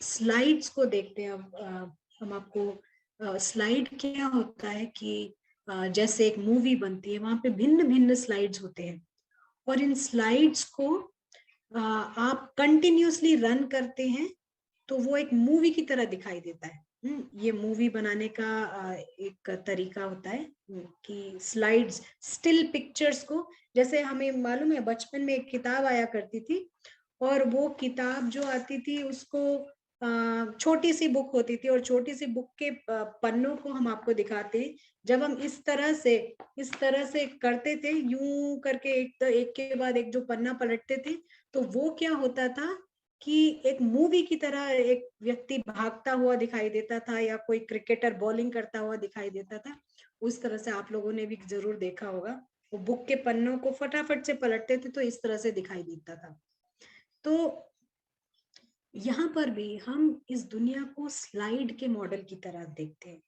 स्लाइड्स को देखते हैं। अब हम आपको स्लाइड क्या होता है कि जैसे एक मूवी बनती है, वहां पे भिन्न भिन्न स्लाइड्स होते हैं, और इन स्लाइड्स को आप कंटिन्यूअसली रन करते हैं तो वो एक मूवी की तरह दिखाई देता है। ये मूवी बनाने का एक तरीका होता है कि स्लाइड्स, स्टिल पिक्चर्स को, जैसे हमें मालूम है बचपन में एक किताब आया करती थी, और वो किताब जो आती थी उसको छोटी सी बुक होती थी, और छोटी सी बुक के पन्नों को हम आपको दिखाते हैं। जब हम इस तरह से करते थे, यूं करके एक के बाद एक जो पन्ना पलटते थे, तो वो क्या होता था कि एक मूवी की तरह एक व्यक्ति भागता हुआ दिखाई देता था, या कोई क्रिकेटर बॉलिंग करता हुआ दिखाई देता था। उस तरह से आप लोगों ने भी जरूर देखा होगा, वो बुक के पन्नों को फटाफट से पलटते थे तो इस तरह से दिखाई देता था। तो यहाँ पर भी हम इस दुनिया को स्लाइड के मॉडल की तरह देखते हैं,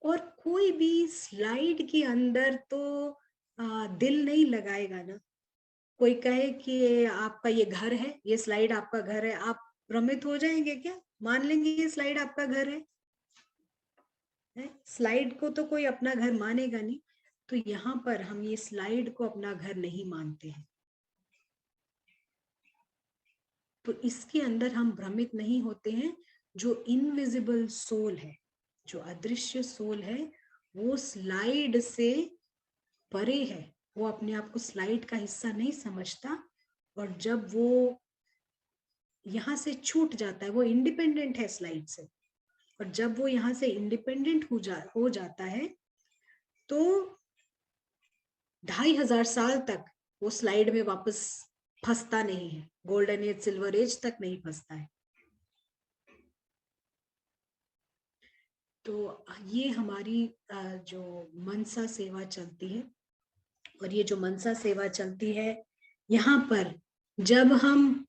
और कोई भी स्लाइड के अंदर तो दिल नहीं लगाएगा ना। कोई कहे कि आपका ये घर है, ये स्लाइड आपका घर है, आप भ्रमित हो जाएंगे क्या? मान लेंगे ये स्लाइड आपका घर है? स्लाइड को तो कोई अपना घर मानेगा नहीं। तो यहाँ पर हम ये स्लाइड को अपना घर नहीं मानते हैं, तो इसके अंदर हम भ्रमित नहीं होते हैं। जो इनविजिबल सोल है, जो अदृश्य सोल है, वो स्लाइड से परे है, वो अपने आप को स्लाइड का हिस्सा नहीं समझता, और जब वो यहाँ से छूट जाता है, वो इंडिपेंडेंट है स्लाइड से, और जब वो यहाँ से इंडिपेंडेंट हो जाता है तो 2500 साल तक वो स्लाइड में वापस फंसता नहीं है, गोल्डन एज सिल्वर एज तक नहीं फंसता है। तो ये हमारी जो मनसा सेवा चलती है, और ये जो मनसा सेवा चलती है, यहाँ पर जब हम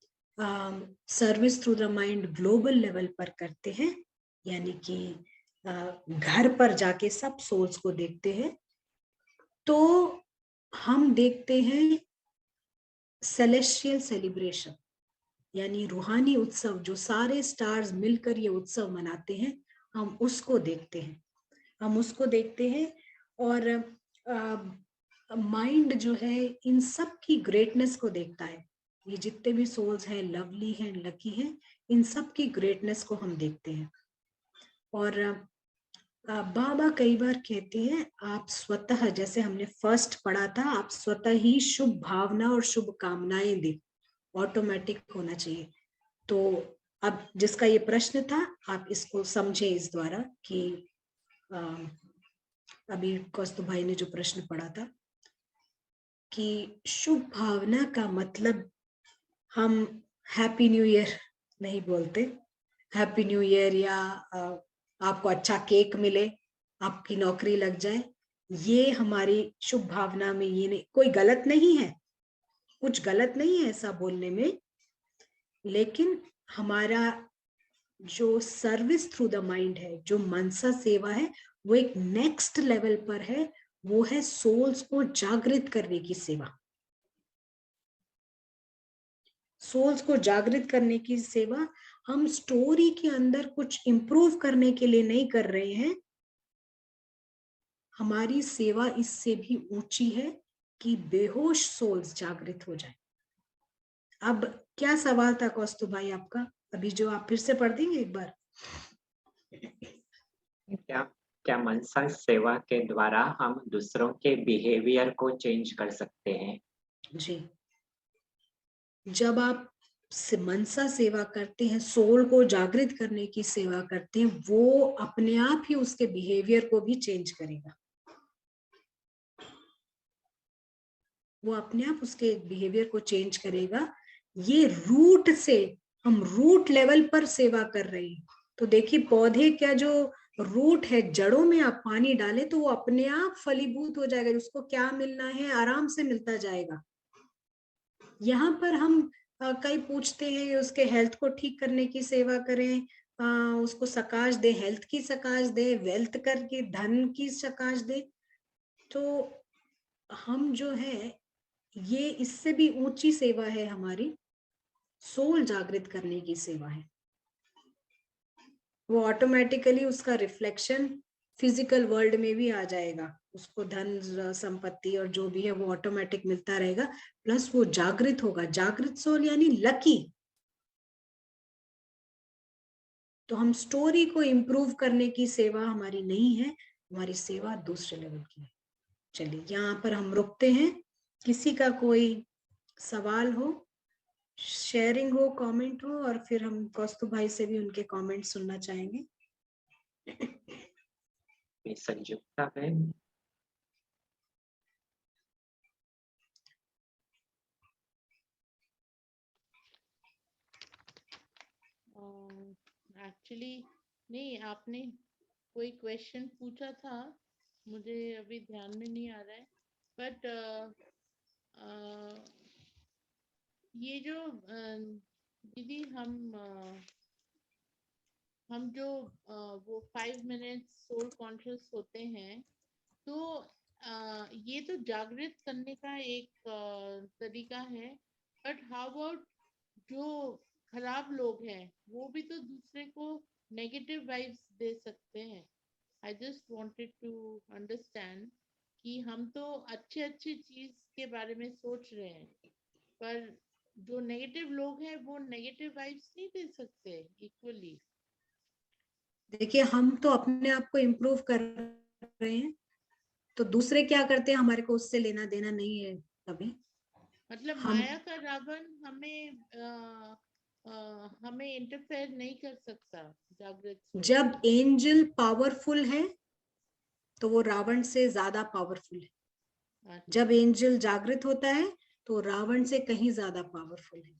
service through the mind global level पर करते हैं, यानी कि घर पर जाके सब सोल्स को देखते हैं, तो हम देखते हैं सेलेस्टियल सेलिब्रेशन, यानी रूहानी उत्सव, जो सारे स्टार्स मिलकर ये उत्सव मनाते हैं, हम उसको देखते हैं, हम उसको देखते हैं। और माइंड जो है इन सब की ग्रेटनेस को देखता है। ये जितने भी सोल्स हैं, लवली हैं, लकी हैं, इन सब की ग्रेटनेस को हम देखते हैं। और बाबा कई बार कहते हैं, आप स्वतः, जैसे हमने फर्स्ट पढ़ा था, आप स्वतः ही शुभ भावना और शुभ कामनाएं दे, ऑटोमेटिक होना चाहिए। तो अब जिसका ये प्रश्न था, आप इसको समझे इस द्वारा कि अभी कौस्तुभ भाई ने जो प्रश्न पढ़ा था कि शुभ भावना का मतलब, हम हैप्पी न्यू ईयर नहीं बोलते। हैप्पी न्यू ईयर या आपको अच्छा केक मिले, आपकी नौकरी लग जाए, ये हमारी शुभ भावना में ये नहीं, कोई गलत नहीं है, कुछ गलत नहीं है ऐसा बोलने में, लेकिन हमारा जो सर्विस थ्रू द माइंड है, जो मनसा सेवा है, वो एक नेक्स्ट लेवल पर है। वो है सोल्स को जागृत करने की सेवा। सोल्स को जागृत करने की सेवा हम स्टोरी के अंदर कुछ इंप्रूव करने के लिए नहीं कर रहे हैं। हमारी सेवा इससे भी ऊंची है कि बेहोश सोल्स जागृत हो जाए। अब क्या सवाल था कौस्तुभ भाई आपका, अभी जो आप फिर से पढ़ देंगे एक बार? क्या मनसा सेवा के द्वारा हम दूसरों के बिहेवियर को चेंज कर सकते हैं? जी, जब आप मनसा सेवा करते हैं, सोल को जागृत करने की सेवा करते हैं, वो अपने आप ही उसके बिहेवियर को भी चेंज करेगा। वो अपने आप उसके बिहेवियर को चेंज करेगा। ये रूट से, हम रूट लेवल पर सेवा कर रहे हैं। तो देखिए, पौधे क्या जो रूट है, जड़ों में आप पानी डालें तो वो अपने आप फलीभूत हो जाएगा, उसको क्या मिलना है आराम से मिलता जाएगा। यहाँ पर हम कई पूछते हैं उसके हेल्थ को ठीक करने की सेवा करें, उसको सकाश दे, हेल्थ की सकाश दे, वेल्थ करके धन की सकाश दे, तो हम जो है ये इससे भी ऊंची सेवा है हमारी, सोल जागृत करने की सेवा है। वो ऑटोमेटिकली उसका रिफ्लेक्शन फिजिकल वर्ल्ड में भी आ जाएगा, उसको धन संपत्ति और जो भी है वो ऑटोमेटिक मिलता रहेगा, प्लस वो जागृत होगा। जागृत सोल यानी लकी। तो हम स्टोरी को इम्प्रूव करने की सेवा हमारी नहीं है, हमारी सेवा दूसरे लेवल की है। चलिए यहाँ पर हम रुकते हैं। किसी का कोई सवाल हो, शेयरिंग हो, कमेंट हो, और फिर हम कौस्तुभ भाई से भी उनके कमेंट सुनना चाहेंगे। संयुक्ता बहन, एक्चुअली नहीं, आपने कोई क्वेश्चन पूछा था, मुझे अभी ध्यान में नहीं आ रहा है, बट ये जो दीदी हम जो वो 5 मिनट्स सोल कॉन्शियस होते हैं, तो ये तो जागृत करने का एक तरीका है, बट हाउ अबाउट जो खराब लोग हैं वो भी तो दूसरे को नेगेटिव वाइब्स दे सकते हैं। I just wanted to understand कि हम तो अच्छे अच्छे चीज के बारे में सोच रहे हैं, पर जो नेगेटिव लोग हैं वो नेगेटिव वाइब्स नहीं दे सकते इक्वली। देखिए हम तो अपने आप को इम्प्रूव कर रहे हैं, तो दूसरे क्या करते हैं हमारे को उससे लेना देना नहीं है कभी। मतलब हम माया का रावण हमें इंटरफेयर नहीं कर सकता जागृत सोल। जब एंजल पावरफुल है तो वो रावण से ज्यादा पावरफुल है। अच्छा। जब एंजल जागृत होता है तो रावण से कहीं ज्यादा पावरफुल है।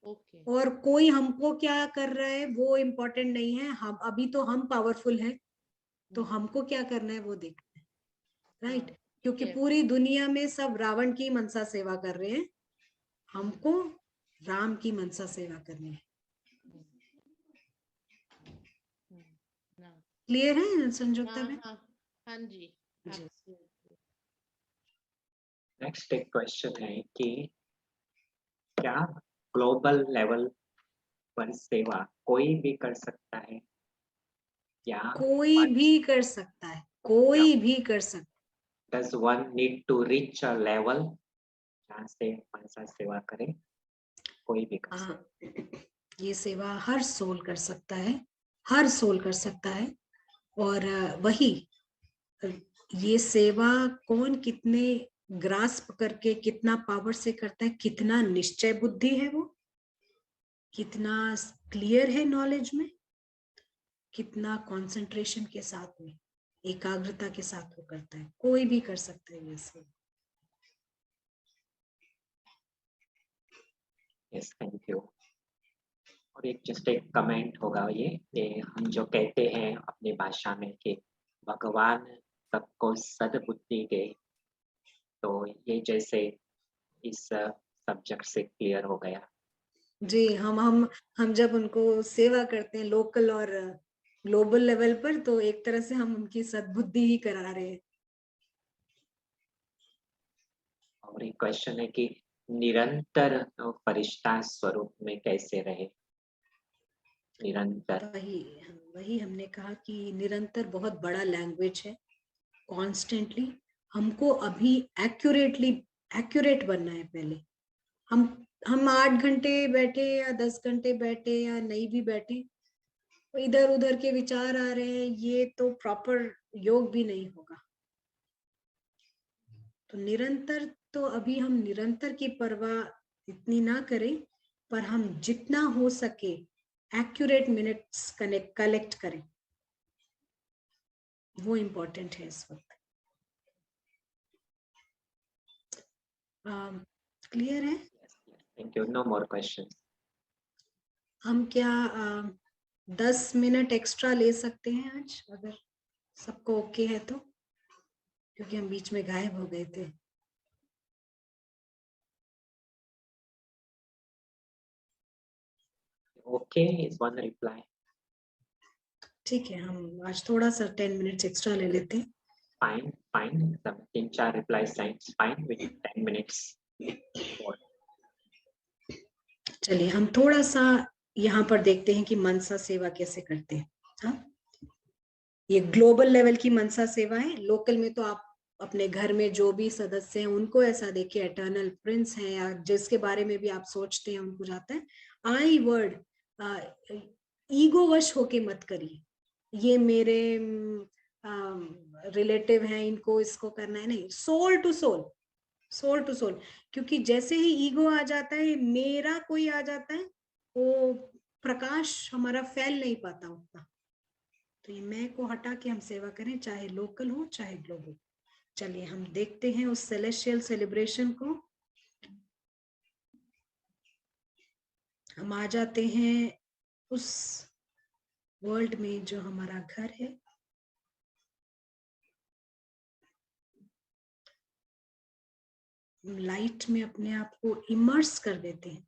ओके। और कोई हमको क्या कर रहा है वो इम्पोर्टेंट नहीं है, हम अभी तो हम पावरफुल है, तो हमको क्या करना है वो देखना है, राइट। क्योंकि yes. पूरी दुनिया में सब रावण की मनसा सेवा कर रहे हैं, हमको राम की मनसा सेवा करनी है। क्लियर है संयुक्ता में? हाँ जी। नेक्स्ट एक क्वेश्चन है कि क्या ग्लोबल लेवल पर सेवा कोई भी कर सकता है, या कोई भी कर सकता है, कोई भी कर सकता है। does one need to reach a level जहाँ से मनसा सेवा करे? कोई भी कर सकता है। ये सेवा हर सोल कर सकता है, हर सोल कर सकता है। और वही ये सेवा कौन कितने ग्रास्प करके कितना पावर से करता है, कितना निश्चय बुद्धि है वो, कितना क्लियर है नॉलेज में, कितना कंसंट्रेशन के साथ में, एकाग्रता के साथ वो करता है। कोई भी कर सकता है ये सेवा। Yes, thank you. और एक जस्ट एक कमेंट होगा ये हम जो कहते हैं अपनी भाषा में कि भगवान सबको सद्बुद्धि दे, तो ये जैसे इस सब्जेक्ट से क्लियर हो गया। जी, हम जब उनको सेवा करते हैं लोकल और ग्लोबल लेवल पर, तो एक तरह से हम उनकी सद्बुद्धि ही करा रहे हैं। और एक क्वेश्चन है कि निरंतर फरिश्ता स्वरूप में कैसे रहे? निरंतर वही हमने कहा कि निरंतर बहुत बड़ा लैंग्वेज है। कॉन्स्टेंटली हमको अभी एक्यूरेट बनना है। पहले हम 8 घंटे बैठे या 10 घंटे बैठे या नहीं भी बैठे, इधर उधर के विचार आ रहे हैं, ये तो प्रॉपर योग भी नहीं होगा। तो निरंतर, तो अभी हम निरंतर की परवाह इतनी ना करें, पर हम जितना हो सके एक्यूरेट मिनट्स कलेक्ट करें, वो इम्पोर्टेंट है इस वक्त। क्लियर है? Thank you. No more question. हम क्या 10 मिनट एक्स्ट्रा ले सकते हैं आज, अगर सबको ओके है तो, क्योंकि हम बीच में गायब हो गए थे। okay is one reply. ठीक है, हम आज थोड़ा सा 10 मिनट्स एक्स्ट्रा ले लेते हैं. Fine, fine. सब 3-4 replies signs. Fine, we need 10 minutes more. चलिए हम थोड़ा सा यहाँ पर देखते हैं कि मनसा सेवा कैसे करते हैं. हाँ, ये ग्लोबल लेवल की मनसा सेवा है. लोकल में तो आप अपने घर में जो भी सदस्य हैं उनको ऐसा देखिए एटर्नल प्रिंस हैं या जिसके बारे में भी आप सोचते हैं उनको जाता है. आई वर्ड ईगो वश होके मत करिए, ये मेरे रिलेटिव हैं, इनको इसको करना है. नहीं, soul to soul, soul to soul. क्योंकि जैसे ही ईगो आ जाता है, मेरा कोई आ जाता है, वो प्रकाश हमारा फैल नहीं पाता उतना. तो ये मैं को हटा के हम सेवा करें, चाहे लोकल हो चाहे ग्लोबल. चलिए हम देखते हैं उस सेलेस्टियल सेलिब्रेशन को. हम आ जाते हैं उस वर्ल्ड में जो हमारा घर है. लाइट में अपने आप को इमर्स कर देते हैं.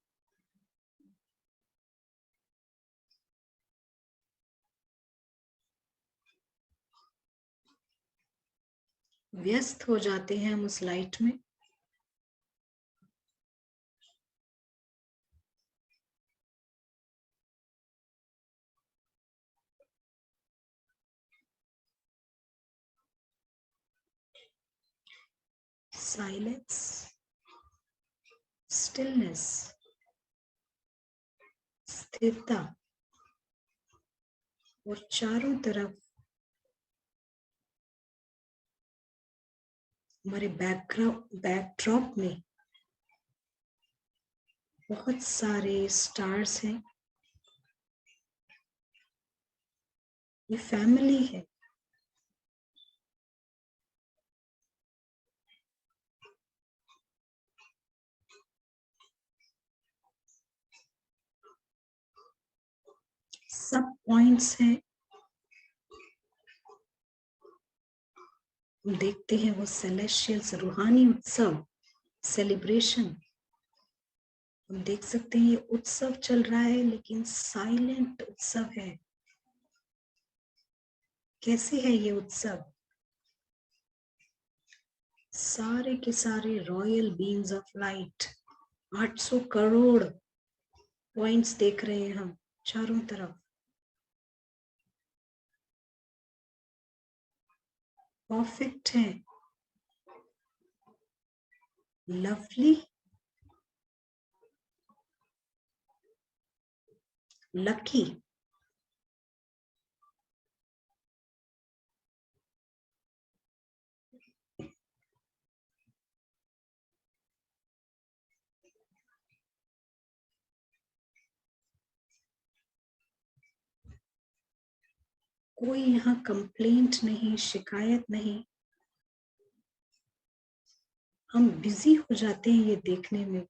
व्यस्त हो जाते हैं हम उस लाइट में. साइलेंस, स्टिलनेस, स्थिरता, और चारों तरफ हमारे बैकड्रॉप में बहुत सारे स्टार्स हैं. ये फैमिली है. सब पॉइंट्स हैं. हम देखते हैं वो सेलेस्टियल्स रूहानी उत्सव सेलिब्रेशन. हम देख सकते हैं ये उत्सव चल रहा है लेकिन साइलेंट उत्सव है. कैसे है ये उत्सव? सारे के सारे royal beams of light, 800 crore points देख रहे हैं हम चारों तरफ. परफेक्ट है, लवली, लकी. कोई यहाँ कंप्लेंट नहीं, शिकायत नहीं. हम बिजी हो जाते हैं ये देखने में.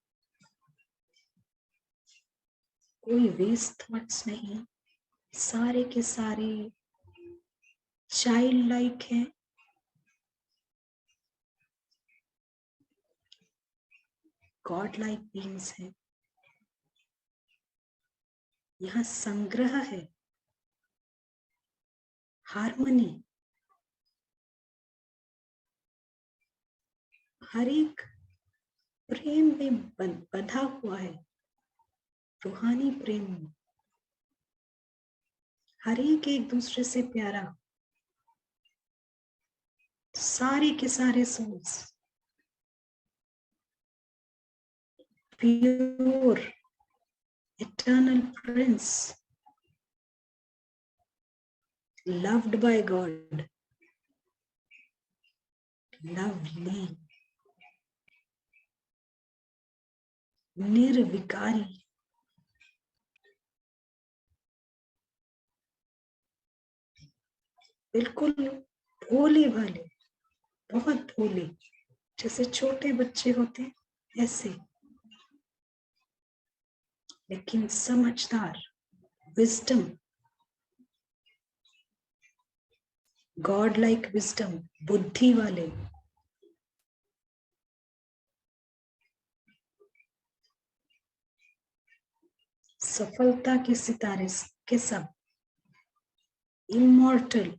कोई वेस्ट थॉट्स नहीं, सारे के सारे चाइल्ड लाइक है. गॉड लाइक बीइंग्स है. यहाँ संग्रह है, हार्मनी. हर एक प्रेम में बंधा हुआ है, रूहानी प्रेम. हर एक दूसरे से प्यारा. सारे के सारे souls pure eternal prince, loved by God, lovely, निर्विकारी. बिल्कुल भोले भाले, बहुत भोले, जैसे छोटे बच्चे होते हैं ऐसे, लेकिन समझदार. विजडम, गॉड लाइक विजडम, बुद्धि वाले. सफलता के सितारे के सब इमॉर्टल,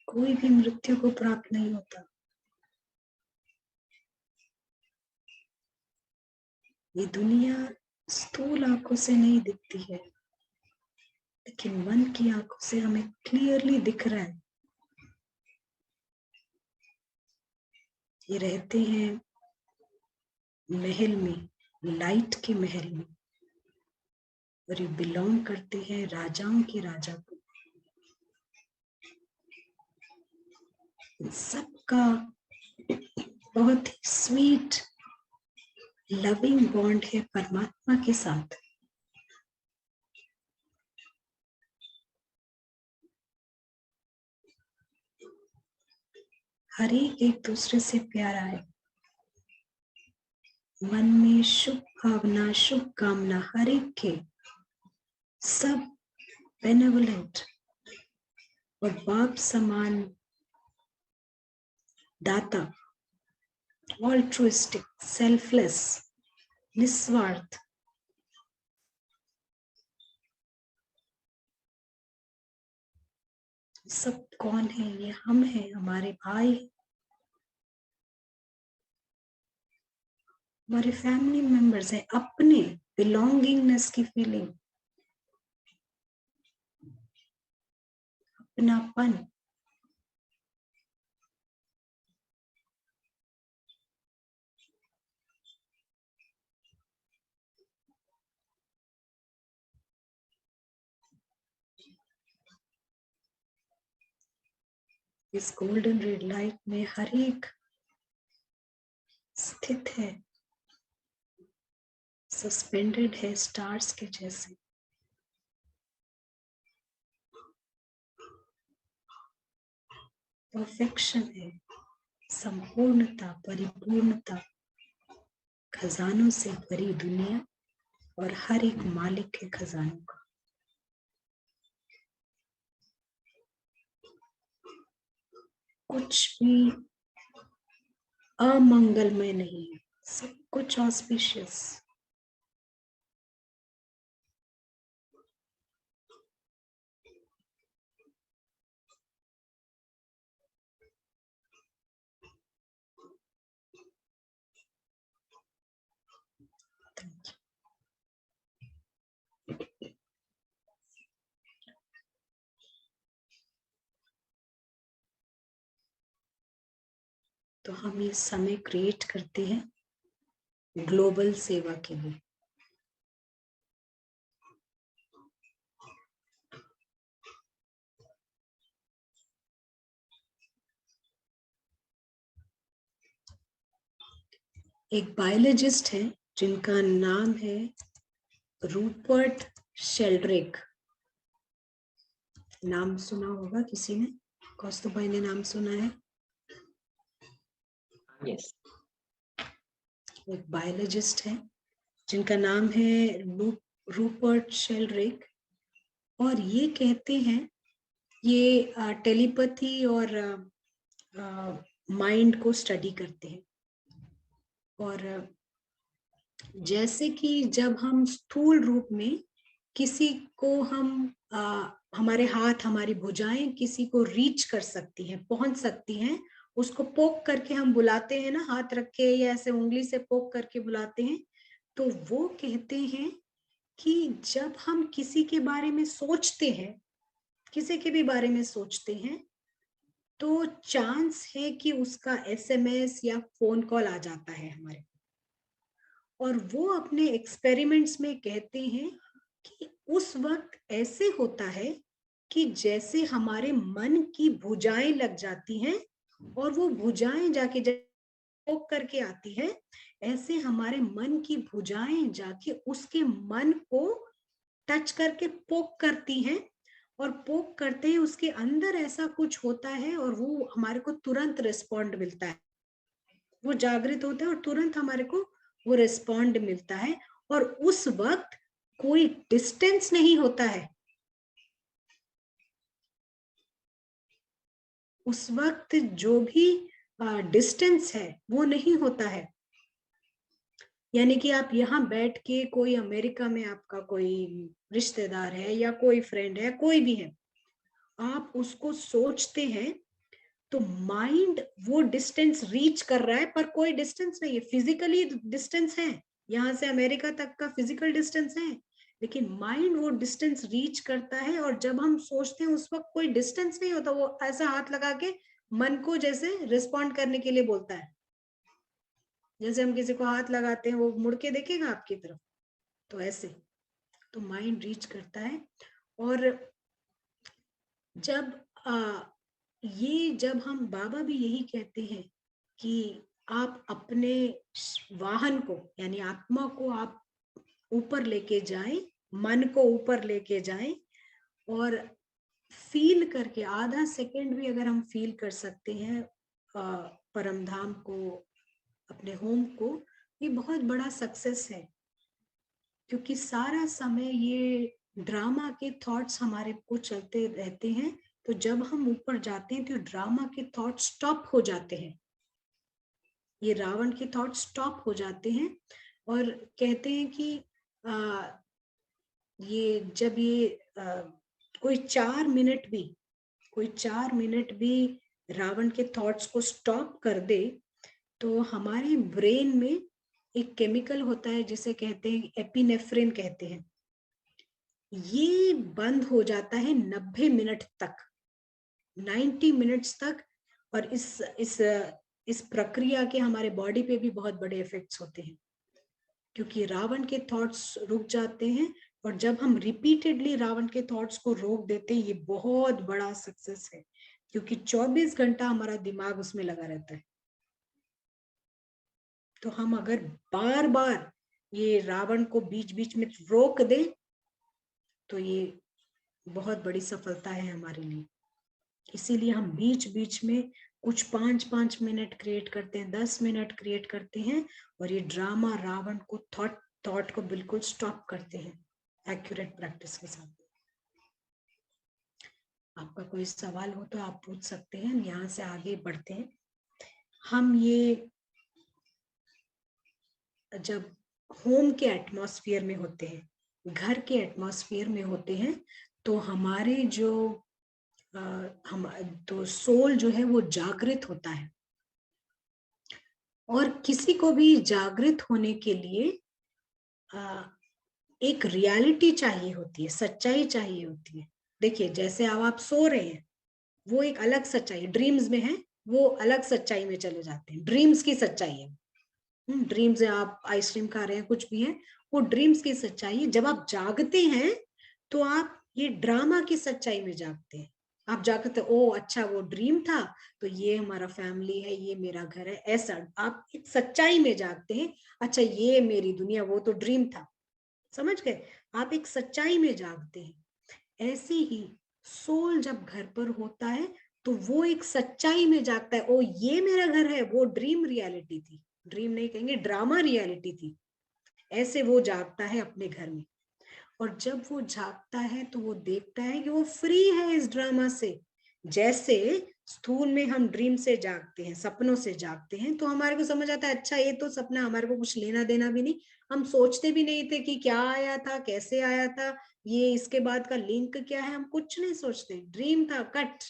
कोई भी मृत्यु को प्राप्त नहीं होता। ये दुनिया स्थूल आंखों से नहीं दिखती है, लेकिन मन की आंखों से हमें क्लियरली दिख रहा है। ये रहते हैं महल में, लाइट के महल में, और ये बिलोंग करते हैं राजाओं के राजा को। सबका बहुत ही स्वीट लविंग बॉन्ड है परमात्मा के साथ। हर एक दूसरे से प्यारा है। मन में शुभ भावना, शुभ कामना हर एक के, सब बेनेवोलेंट और बाप समान दाता, ऑल्ट्रुइस्टिक, सेल्फलेस, निस्वार्थ। सब कौन है? ये हम हैं, हमारे भाई, हमारे फैमिली मेंबर्स हैं। अपने बिलोंगिंगनेस की फीलिंग, अपनापन, इस गोल्डन रेड लाइट में हर एक स्थित है, सस्पेंडेड है स्टार्स के जैसे। परफेक्शन है, संपूर्णता, परिपूर्णता, खजानों से भरी दुनिया और हर एक मालिक के खजानों का। कुछ भी अमंगलमय नहीं है, सब कुछ ऑस्पिशियस। तो हम ये समय क्रिएट करते हैं ग्लोबल सेवा के लिए। एक बायोलॉजिस्ट है जिनका नाम है रूपर्ट शेल्ड्रेक। नाम सुना होगा किसी ने? कौस्तुभ भाई ने नाम सुना है? यस। एक बायोलॉजिस्ट है जिनका नाम है रूपर्ट शेल्ड्रेक, और ये कहते हैं, ये टेलीपैथी और माइंड को स्टडी करते हैं। और जैसे कि जब हम स्थूल रूप में किसी को हम हमारे हाथ, हमारी भुजाएं किसी को रीच कर सकती हैं, पहुंच सकती हैं, उसको पोक करके हम बुलाते हैं ना, हाथ रख के या ऐसे उंगली से पोक करके बुलाते हैं। तो वो कहते हैं कि जब हम किसी के बारे में सोचते हैं, किसी के भी बारे में सोचते हैं, तो चांस है कि उसका एसएमएस या फोन कॉल आ जाता है हमारे। और वो अपने एक्सपेरिमेंट्स में कहते हैं कि उस वक्त ऐसे होता है कि जैसे हमारे मन की भुजाएं लग जाती हैं, और वो भुजाएं जाके पोक करके आती है, ऐसे हमारे मन की भुजाएं जाके उसके मन को टच करके पोक करती हैं, और पोक करते ही उसके अंदर ऐसा कुछ होता है और वो हमारे को तुरंत रिस्पॉन्ड मिलता है। वो जागृत होते हैं और तुरंत हमारे को वो रिस्पॉन्ड मिलता है। और उस वक्त कोई डिस्टेंस नहीं होता है, उस वक्त जो भी डिस्टेंस है वो नहीं होता है। यानी कि आप यहाँ बैठ के, कोई अमेरिका में आपका कोई रिश्तेदार है या कोई फ्रेंड है, कोई भी है, आप उसको सोचते हैं तो माइंड वो डिस्टेंस रीच कर रहा है, पर कोई डिस्टेंस नहीं है, फिजिकली डिस्टेंस है, यहाँ से अमेरिका तक का फिजिकल डिस्टेंस है, लेकिन माइंड वो डिस्टेंस रीच करता है। और जब हम सोचते हैं उस वक्त कोई डिस्टेंस नहीं होता, वो ऐसा हाथ लगा के मन को जैसे रिस्पॉन्ड करने के लिए बोलता है, जैसे हम किसी को हाथ लगाते हैं वो मुड़ के देखेगा आपकी तरफ, तो ऐसे तो माइंड रीच करता है। और जब जब हम, बाबा भी यही कहते हैं कि आप अपने वाहन को यानी आत्मा को आप ऊपर लेके जाएं, मन को ऊपर लेके जाएं, और फील करके, आधा सेकंड भी अगर हम फील कर सकते हैं परम धाम को, अपने होम को, ये बहुत बड़ा सक्सेस है। क्योंकि सारा समय ये ड्रामा के थॉट्स हमारे को चलते रहते हैं, तो जब हम ऊपर जाते हैं तो ड्रामा के थॉट स्टॉप हो जाते हैं, ये रावण के थॉट स्टॉप हो जाते हैं। और कहते हैं कि ये जब ये कोई 4 मिनट भी रावण के थॉट्स को स्टॉप कर दे, तो हमारे ब्रेन में एक केमिकल होता है जिसे कहते हैं एपिनेफ्रिन कहते हैं, ये बंद हो जाता है 90 मिनट तक, 90 मिनट्स तक। और इस प्रक्रिया के हमारे बॉडी पे भी बहुत बड़े इफेक्ट्स होते हैं, क्योंकि रावण के थॉट्स रुक जाते हैं। और जब हम रिपीटेडली रावण के थॉट्स को रोक देते हैं, ये बहुत बड़ा सक्सेस है, क्योंकि 24 घंटा हमारा दिमाग उसमें लगा रहता है। तो हम अगर बार बार ये रावण को बीच बीच में रोक दें, तो ये बहुत बड़ी सफलता है हमारे लिए। इसीलिए हम बीच बीच में कुछ 5-5 मिनट क्रिएट करते हैं, 10 मिनट क्रिएट करते हैं, और ये ड्रामा रावण को थॉट को बिल्कुल स्टॉप करते हैं एक्यूरेट प्रैक्टिस के साथ। आपका कोई सवाल हो तो आप पूछ सकते हैं, हम यहाँ से आगे बढ़ते हैं। हम ये जब होम के एटमॉस्फेयर में होते हैं, घर के एटमॉस्फेयर में होते हैं, तो हमारे जो हम तो सोल जो है वो जागृत होता है। और किसी को भी जागृत होने के लिए एक रियलिटी चाहिए होती है, सच्चाई चाहिए होती है। देखिए, जैसे अब आप सो रहे हैं, वो एक अलग सच्चाई, ड्रीम्स में है, वो अलग सच्चाई में चले जाते हैं, ड्रीम्स की सच्चाई है। ड्रीम्स है, आप आइसक्रीम खा रहे हैं, कुछ भी है, वो ड्रीम्स की सच्चाई है। जब आप जागते हैं तो आप ये ड्रामा की सच्चाई में जागते हैं। आप जागते, ओ अच्छा वो ड्रीम था, तो ये हमारा फैमिली है, ये मेरा घर है, ऐसा आप एक सच्चाई में जागते हैं। अच्छा ये मेरी दुनिया, वो तो ड्रीम था, समझ गए, आप एक सच्चाई में जागते हैं। ऐसे ही सोल जब घर पर होता है तो वो एक सच्चाई में जागता है, ओ ये मेरा घर है, वो ड्रीम रियलिटी थी, ड्रीम नहीं कहेंगे, ड्रामा रियलिटी थी। ऐसे वो जागता है अपने घर में। और जब वो जागता है तो वो देखता है कि वो फ्री है इस ड्रामा से। जैसे स्थूल में हम ड्रीम से जागते हैं, सपनों से जागते हैं, तो हमारे को समझ आता है अच्छा ये तो सपना, हमारे को कुछ लेना देना भी नहीं, हम सोचते भी नहीं थे कि क्या आया था, कैसे आया था, ये इसके बाद का लिंक क्या है, हम कुछ नहीं सोचते, ड्रीम था, कट।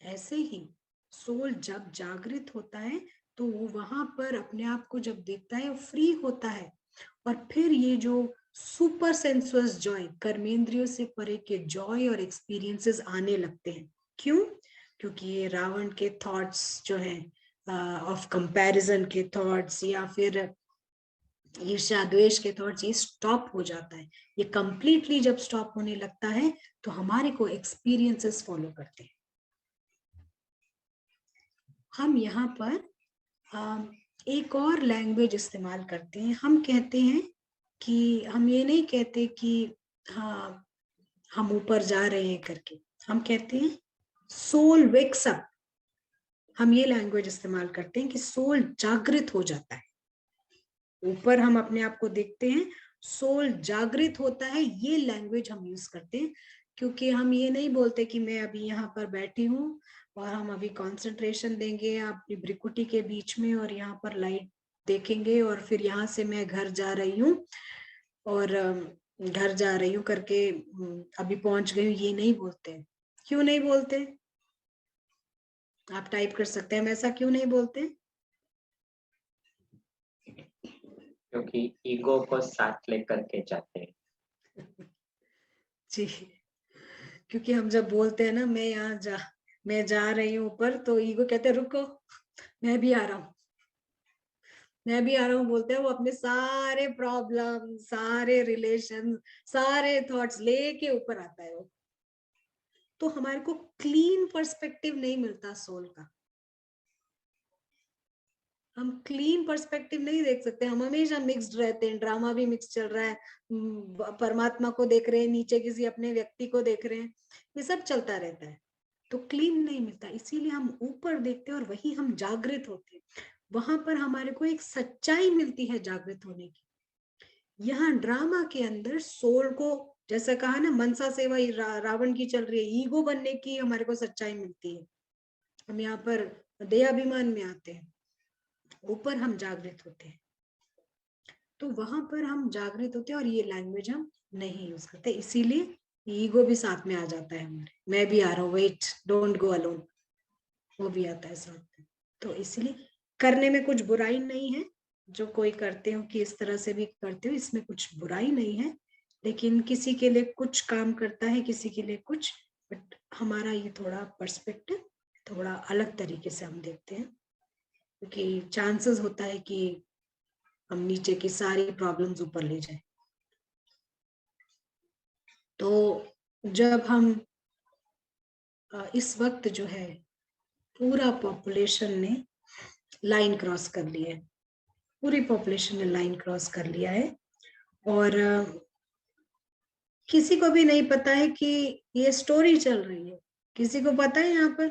ऐसे ही सोल जब जागृत होता है तो वो वहां पर अपने आप को जब देखता है, फ्री होता है। और फिर ये जो सुपर सेंसुअस जॉय, कर्मेंद्रियों से परे के जॉय और एक्सपीरियंसेस आने लगते हैं। क्यों? क्योंकि ये रावण के थॉट्स जो हैं ऑफ कंपैरिजन के थॉट्स, या फिर ईर्ष्या द्वेष के थॉट्स, ये स्टॉप हो जाता है। ये कंप्लीटली जब स्टॉप होने लगता है तो हमारे को एक्सपीरियंसेस फॉलो करते हैं। हम यहाँ पर एक और लैंग्वेज इस्तेमाल करते हैं। हम कहते हैं कि, हम ये नहीं कहते कि हाँ हम ऊपर जा रहे हैं करके, हम कहते हैं सोल वेक्स अप। हम ये लैंग्वेज इस्तेमाल करते हैं कि सोल जागृत हो जाता है। ऊपर हम अपने आप को देखते हैं, सोल जागृत होता है, ये लैंग्वेज हम यूज करते हैं। क्योंकि हम ये नहीं बोलते कि मैं अभी यहाँ पर बैठी हूँ और हम अभी कंसंट्रेशन देंगे अपनी भ्रिकुटी के बीच में और यहाँ पर लाइट देखेंगे और फिर यहाँ से मैं घर जा रही हूँ और घर जा रही हूँ करके अभी पहुंच गई हूँ, ये नहीं बोलते। क्यों नहीं बोलते? आप टाइप कर सकते हैं, हम ऐसा क्यों नहीं बोलते? क्योंकि ईगो को साथ लेकर के जाते हैं। जी, क्योंकि हम जब बोलते हैं ना मैं जा रही हूँ ऊपर, तो ईगो कहते हैं रुको, मैं भी आ रहा हूँ, मैं भी आ रहा हूँ बोलते हैं। वो अपने सारे प्रॉब्लम, सारे रिलेशन, सारे थॉट्स लेके ऊपर आता है वो। तो हमारे को क्लीन पर्सपेक्टिव नहीं मिलता सोल का। हम क्लीन पर्सपेक्टिव नहीं देख सकते, हम हमेशा मिक्स्ड रहते हैं, ड्रामा भी मिक्स चल रहा है, परमात्मा को देख रहे हैं, नीचे किसी अपने व्यक्ति को देख रहे हैं, ये सब चलता रहता है, तो क्लीन नहीं मिलता। इसीलिए हम ऊपर देखते हैं और वही हम जागृत होते हैं, वहां पर हमारे को एक सच्चाई मिलती है जागृत होने की। यहाँ ड्रामा के अंदर सोल को, जैसा कहा ना, मनसा सेवा रावण की चल रही है, ईगो बनने की हमारे को सच्चाई मिलती है। हम यहाँ पर देहाभिमान में आते हैं, ऊपर हम जागृत होते हैं, तो वहां पर हम जागृत होते हैं और ये लैंग्वेज हम नहीं यूज करते। इसीलिए ईगो भी साथ में आ जाता है हमारे, मैं भी आ रहा हूँ, वेट, डोंट गो अलोन, वो भी आता है साथ में। तो इसलिए करने में कुछ बुराई नहीं है, जो कोई करते हो कि इस तरह से भी करते हो, इसमें कुछ बुराई नहीं है, लेकिन किसी के लिए कुछ काम करता है, किसी के लिए कुछ, बट हमारा ये थोड़ा पर्सपेक्टिव थोड़ा अलग तरीके से हम देखते हैं, क्योंकि चांसेस होता है कि हम नीचे की सारी प्रॉब्लम्स ऊपर ले जाए। तो जब हम इस वक्त जो है पूरा पॉपुलेशन ने लाइन क्रॉस कर लिया है, पूरी पॉपुलेशन ने लाइन क्रॉस कर लिया है, और किसी को भी नहीं पता है कि ये स्टोरी चल रही है। किसी को पता है यहाँ पर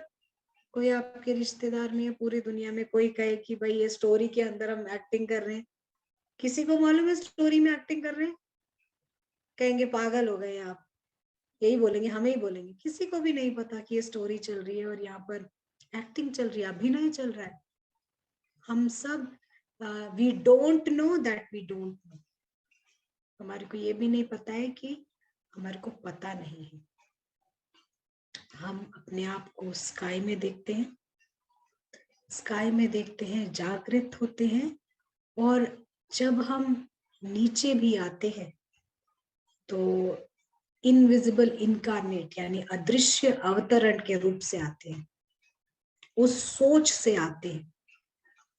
कोई आपके रिश्तेदार में या पूरी दुनिया में कोई कहे कि भाई ये स्टोरी के अंदर हम एक्टिंग कर रहे हैं? किसी को मालूम है स्टोरी में एक्टिंग कर रहे हैं? कहेंगे पागल हो गए आप, यही बोलेंगे, हमें ही बोलेंगे। किसी को भी नहीं पता कि ये स्टोरी चल रही है और यहाँ पर एक्टिंग चल रही है, अभिनय चल रहा है। हम सब we don't know that we don't know, हमारे को ये भी नहीं पता है कि हमारे को पता नहीं है। हम अपने आप को स्काई में देखते हैं, स्काई में देखते हैं, जागृत होते हैं, और जब हम नीचे भी आते हैं तो इनविजिबल इनकारनेट यानी अदृश्य अवतरण के रूप से आते हैं, उस सोच से आते हैं।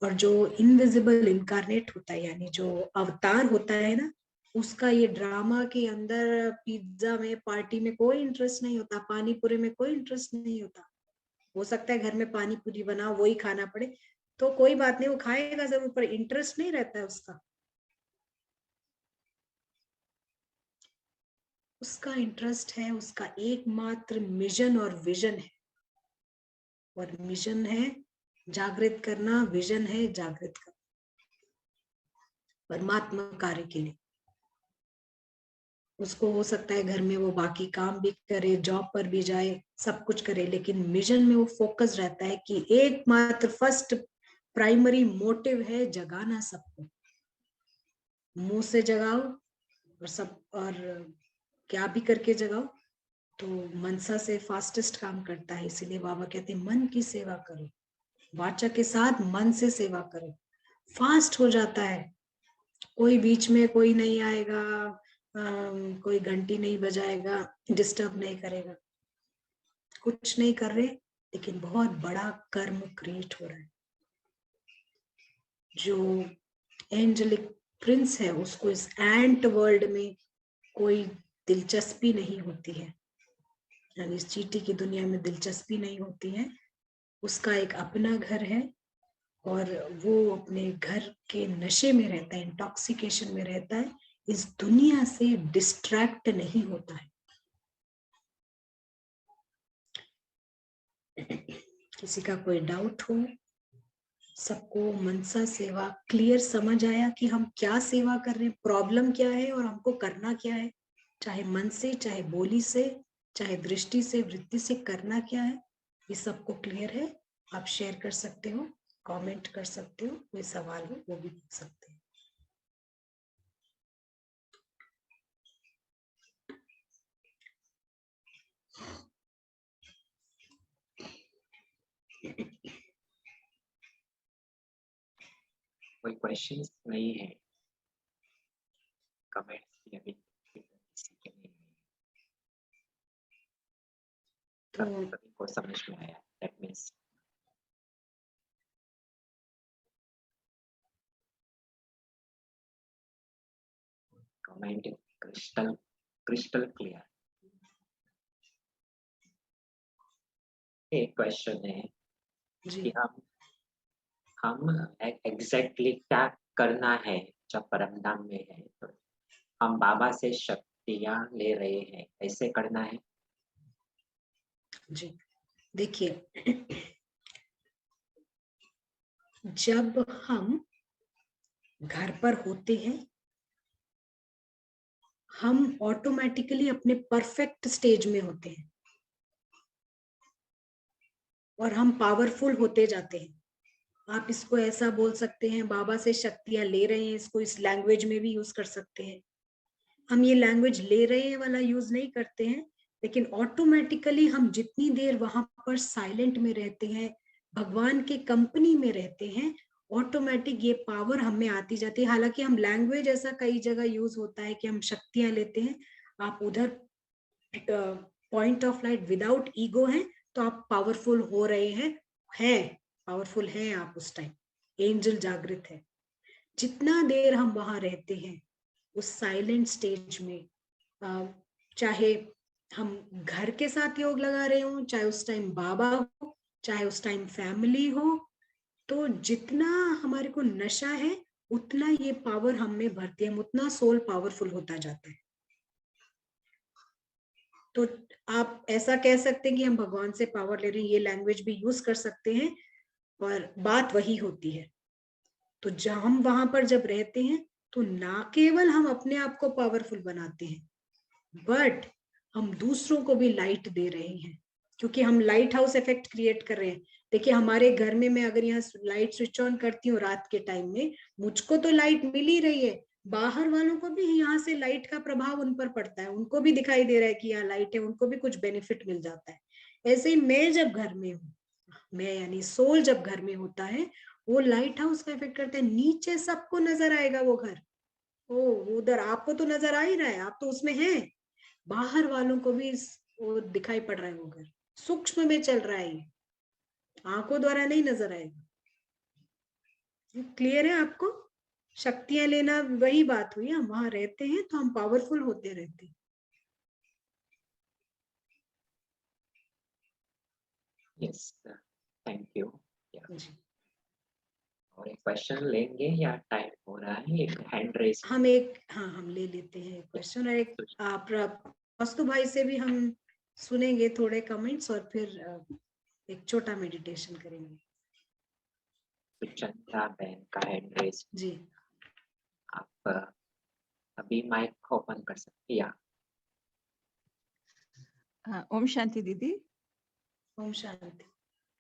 और जो इनविजिबल इनकारनेट होता है यानी जो अवतार होता है ना, उसका ये ड्रामा के अंदर पिज्जा में, पार्टी में कोई इंटरेस्ट नहीं होता, पानी पूरी में कोई इंटरेस्ट नहीं होता। हो सकता है घर में पानी पूरी बनाओ, वही खाना पड़े, तो कोई बात नहीं, वो खाएगा जरूर, पर इंटरेस्ट नहीं रहता है उसका। उसका इंटरेस्ट है, उसका एकमात्र मिशन और विजन है, और मिशन है जागृत करना, विजन है जागृत करना परमात्मा कार्य के लिए। उसको हो सकता है घर में वो बाकी काम भी करे, जॉब पर भी जाए, सब कुछ करे, लेकिन मिशन में वो फोकस रहता है कि एकमात्र फर्स्ट प्राइमरी मोटिव है जगाना सबको। मुंह से जगाओ और सब, और क्या भी करके जगाओ, तो मनसा से फास्टेस्ट काम करता है। इसीलिए बाबा कहते हैं मन की सेवा करो, वाचा के साथ मन से सेवा करो, फास्ट हो जाता है। कोई बीच में कोई नहीं आएगा, कोई घंटी नहीं बजाएगा, डिस्टर्ब नहीं करेगा, कुछ नहीं कर रहे, लेकिन बहुत बड़ा कर्म क्रिएट हो रहा है। जो एंजेलिक प्रिंस है उसको इस एंट वर्ल्ड में कोई दिलचस्पी नहीं होती है, यानी इस चींटी की दुनिया में दिलचस्पी नहीं होती है। उसका एक अपना घर है और वो अपने घर के नशे में रहता है, इंटॉक्सिकेशन में रहता है, इस दुनिया से डिस्ट्रैक्ट नहीं होता है। किसी का कोई डाउट हो? सबको मनसा सेवा क्लियर समझ आया कि हम क्या सेवा कर रहे हैं, प्रॉब्लम क्या है और हमको करना क्या है, चाहे मन से, चाहे बोली से, चाहे दृष्टि से, वृत्ति से करना क्या है, ये सबको क्लियर है? आप शेयर कर सकते हो कमेंट कर सकते हो, कोई सवाल हो वो भी पूछ सकते हैं। कोई क्वेश्चंस नहीं है, कमेंट्स भी अभी किसी के नहीं है। तो सभी को समझ में आया, that means comment crystal clear. एक क्वेश्चन है जी कि हम एग्जैक्टली क्या करना है जब परमधाम में है, तो हम बाबा से शक्तियां ले रहे हैं, ऐसे करना है। जी, देखिए जब हम घर पर होते हैं हम ऑटोमेटिकली अपने परफेक्ट स्टेज में होते हैं और हम पावरफुल होते जाते हैं। आप इसको ऐसा बोल सकते हैं बाबा से शक्तियां ले रहे हैं, इसको इस लैंग्वेज में भी यूज कर सकते हैं। हम ये लैंग्वेज ले रहे हैं वाला यूज नहीं करते हैं, लेकिन ऑटोमेटिकली हम जितनी देर वहां पर साइलेंट में रहते हैं, भगवान के कंपनी में रहते हैं, ऑटोमेटिक ये पावर हमें आती जाती है। हालांकि हम लैंग्वेज ऐसा कई जगह यूज होता है कि हम शक्तियां लेते हैं, आप उधर point of light without ego है तो आप पावरफुल हो रहे हैं पावरफुल हैं आप उस टाइम, एंजल जागृत है। जितना देर हम वहां रहते हैं उस साइलेंट स्टेज में, चाहे हम घर के साथ योग लगा रहे हो, चाहे उस टाइम बाबा हो, चाहे उस टाइम फैमिली हो, तो जितना हमारे को नशा है उतना ये पावर हम में भरती है, उतना सोल पावरफुल होता जाता है। तो आप ऐसा कह सकते हैं कि हम भगवान से पावर ले रहे हैं, ये लैंग्वेज भी यूज कर सकते हैं, पर बात वही होती है। तो जब हम वहां पर जब रहते हैं तो ना केवल हम अपने आप को पावरफुल बनाते हैं बट हम दूसरों को भी लाइट दे रहे हैं, क्योंकि हम लाइट हाउस इफेक्ट क्रिएट कर रहे हैं। देखिए हमारे घर में मैं अगर यहाँ लाइट स्विच ऑन करती हूँ रात के टाइम में, मुझको तो लाइट मिल ही रही है, बाहर वालों को भी यहाँ से लाइट का प्रभाव उन पर पड़ता है, उनको भी दिखाई दे रहा है कि यहाँ लाइट है, उनको भी कुछ बेनिफिट मिल जाता है। ऐसे ही मैं जब घर में हूँ, मैं यानी सोल जब घर में होता है वो लाइट हाउस का इफेक्ट करता है, नीचे सबको नजर आएगा वो घर। ओ उधर आपको तो नजर आ ही रहा है, आप तो उसमें हैं, बाहर वालों को भी वो दिखाई पड़ रहा है, वो घर सूक्ष्म में चल रहा है, ये आंखों द्वारा नहीं नजर आएगा। क्लियर है आपको? शक्तियां लेना वही बात हुई, हम वहां रहते हैं तो हम पावरफुल होते रहते हैं। Yes, thank you. जी और एक क्वेश्चन लेंगे या टाइम हो रहा है? एक हैंड रेस। हम एक हम ले लेते हैं क्वेश्चन, और एक वास्तु भाई से भी हम सुनेंगे थोड़े कमेंट्स और फिर एक छोटा मेडिटेशन करेंगे। सुचंद्रा बहन का हैंड रेस, जी आप अभी माइक ओपन कर सकते हैं। हाँ, ओम शांति दीदी। ओम शांति।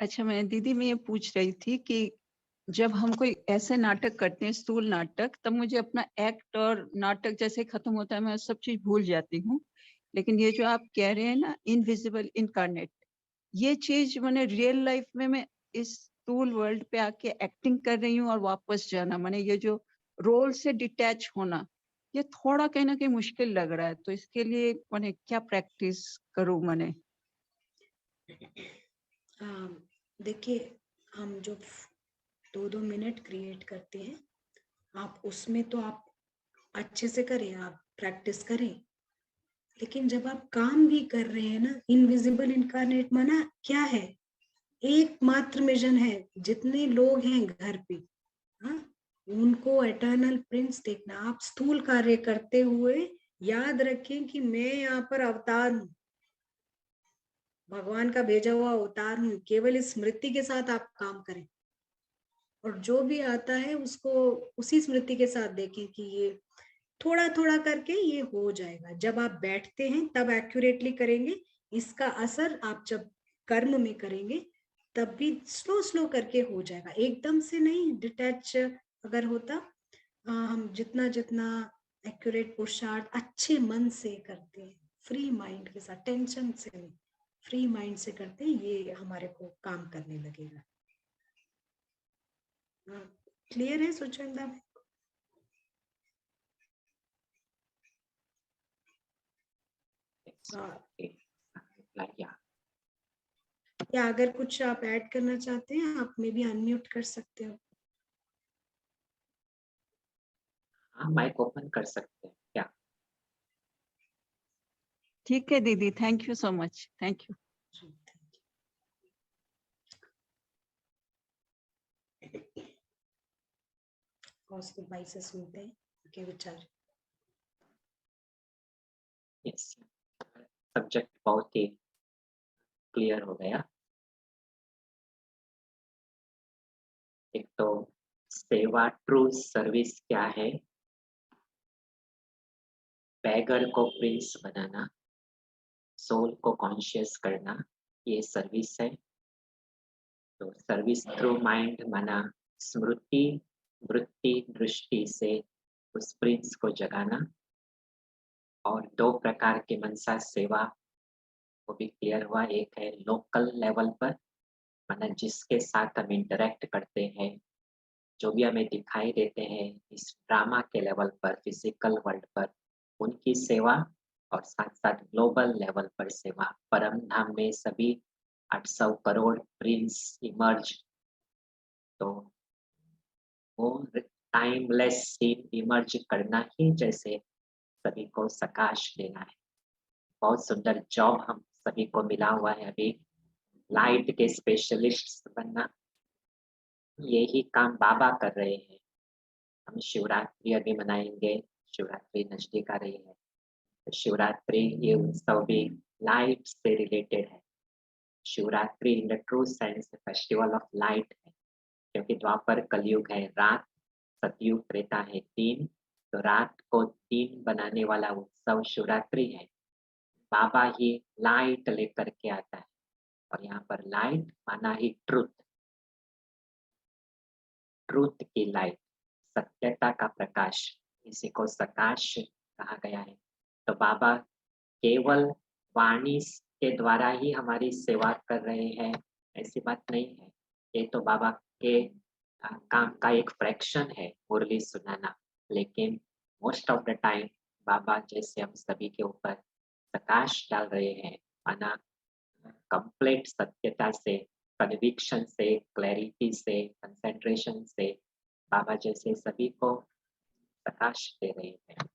अच्छा मैं ये पूछ रही थी कि जब हम कोई ऐसे नाटक करते हैं, स्थूल नाटक, तब मुझे अपना एक्ट और नाटक जैसे खत्म होता है मैं सब चीज भूल जाती हूँ। लेकिन ये जो आप कह रहे हैं ना, इनविजिबल इनकारनेट, ये चीज मैंने रियल लाइफ में मैं इस स्थूल वर्ल्ड पे आके एक्टिंग कर रही हूँ और वापस जाना, मैंने ये जो रोल से डिटैच होना, ये थोड़ा कहीं ना कहीं मुश्किल लग रहा है। तो इसके लिए मैंने क्या प्रैक्टिस करूँ मैंने? देखिए हम जो 2-2 मिनट क्रिएट करते हैं, आप उसमें तो आप अच्छे से करें, आप प्रैक्टिस करें, लेकिन जब आप काम भी कर रहे हैं ना, इनविजिबल इनकारनेट माना क्या है, एकमात्र मिशन है, जितने लोग हैं घर पे, हाँ, उनको एटर्नल प्रिंस देखना। आप स्थूल कार्य करते हुए याद रखें कि मैं यहाँ पर अवतार हूँ, भगवान का भेजा हुआ अवतार हूँ, केवल इस स्मृति के साथ आप काम करें, और जो भी आता है उसको उसी स्मृति के साथ देखें कि ये थोड़ा थोड़ा करके ये हो जाएगा। जब आप बैठते हैं तब एक्यूरेटली करेंगे, इसका असर आप जब कर्म में करेंगे तब भी स्लो स्लो करके हो जाएगा, एकदम से नहीं। डिटैच अगर होता, हम जितना जितना एक्यूरेट पुरुषार्थ अच्छे मन से करते हैं, फ्री माइंड के साथ, टेंशन से नहीं, फ्री माइंड से करते हैं, ये हमारे को काम करने लगेगा। क्लियर है सुचंदा भाई? Okay. Like, yeah. या अगर कुछ आप ऐड करना चाहते हैं, आप में भी अनम्यूट कर सकते हो। हाँ, माइक ओपन कर सकते हैं क्या? ठीक है दीदी, thank you so much, thank you. Kaustubh भाई से सुनते हैं उनके विचार। यस, सब्जेक्ट बहुत ही क्लियर हो गया। एक तो सेवा, ट्रू सर्विस क्या है, बैगर को प्रिंस बनाना, सोल को कॉन्शियस करना, ये सर्विस है। तो सर्विस थ्रू माइंड माना स्मृति, वृत्ति, दृष्टि से उस प्रिंस को जगाना। और दो प्रकार के मनसा सेवा वो भी क्लियर हुआ। एक है लोकल लेवल पर, माना जिसके साथ हम इंटरेक्ट करते हैं, जो भी हमें दिखाई देते हैं इस ड्रामा के लेवल पर, फिजिकल वर्ल्ड पर, उनकी सेवा। और साथ साथ ग्लोबल लेवल पर सेवा, परम धाम में सभी 800 करोड़ प्रिंस इमर्ज। तो वो टाइमलेस सीन इमर्ज करना ही जैसे सभी को सकाश देना है। बहुत सुंदर जॉब हम सभी को मिला हुआ है अभी, लाइट के स्पेशलिस्ट बनना। यही काम बाबा कर रहे हैं। हम शिवरात्रि अभी मनाएंगे, शिवरात्रि नजदीक आ रही है। तो शिवरात्रि ये उत्सव भी लाइट से रिलेटेड है। Shivratri in the true sense festival of light है, क्योंकि द्वापर कलयुग है, रात, सतयुग त्रेता है दिन। तो रात को दिन बनाने वाला उत्सव शिवरात्रि है। बाबा ही लाइट लेकर के आता है, और यहाँ पर लाइट माना ही ट्रुथ, ट्रुथ की लाइट, सत्यता का प्रकाश, इसी को सकाश कहा गया है। तो बाबा केवल वाणी के द्वारा ही हमारी सेवा कर रहे हैं ऐसी बात नहीं है। ये तो बाबा के काम का एक फ्रैक्शन है मुरली सुनाना, लेकिन मोस्ट ऑफ द टाइम बाबा जैसे हम सभी के ऊपर प्रकाश डाल रहे हैं, माना कंप्लीट सत्यता से, कन्विक्शन से, क्लैरिटी से, कंसंट्रेशन से बाबा जैसे सभी को प्रकाश दे रहे हैं।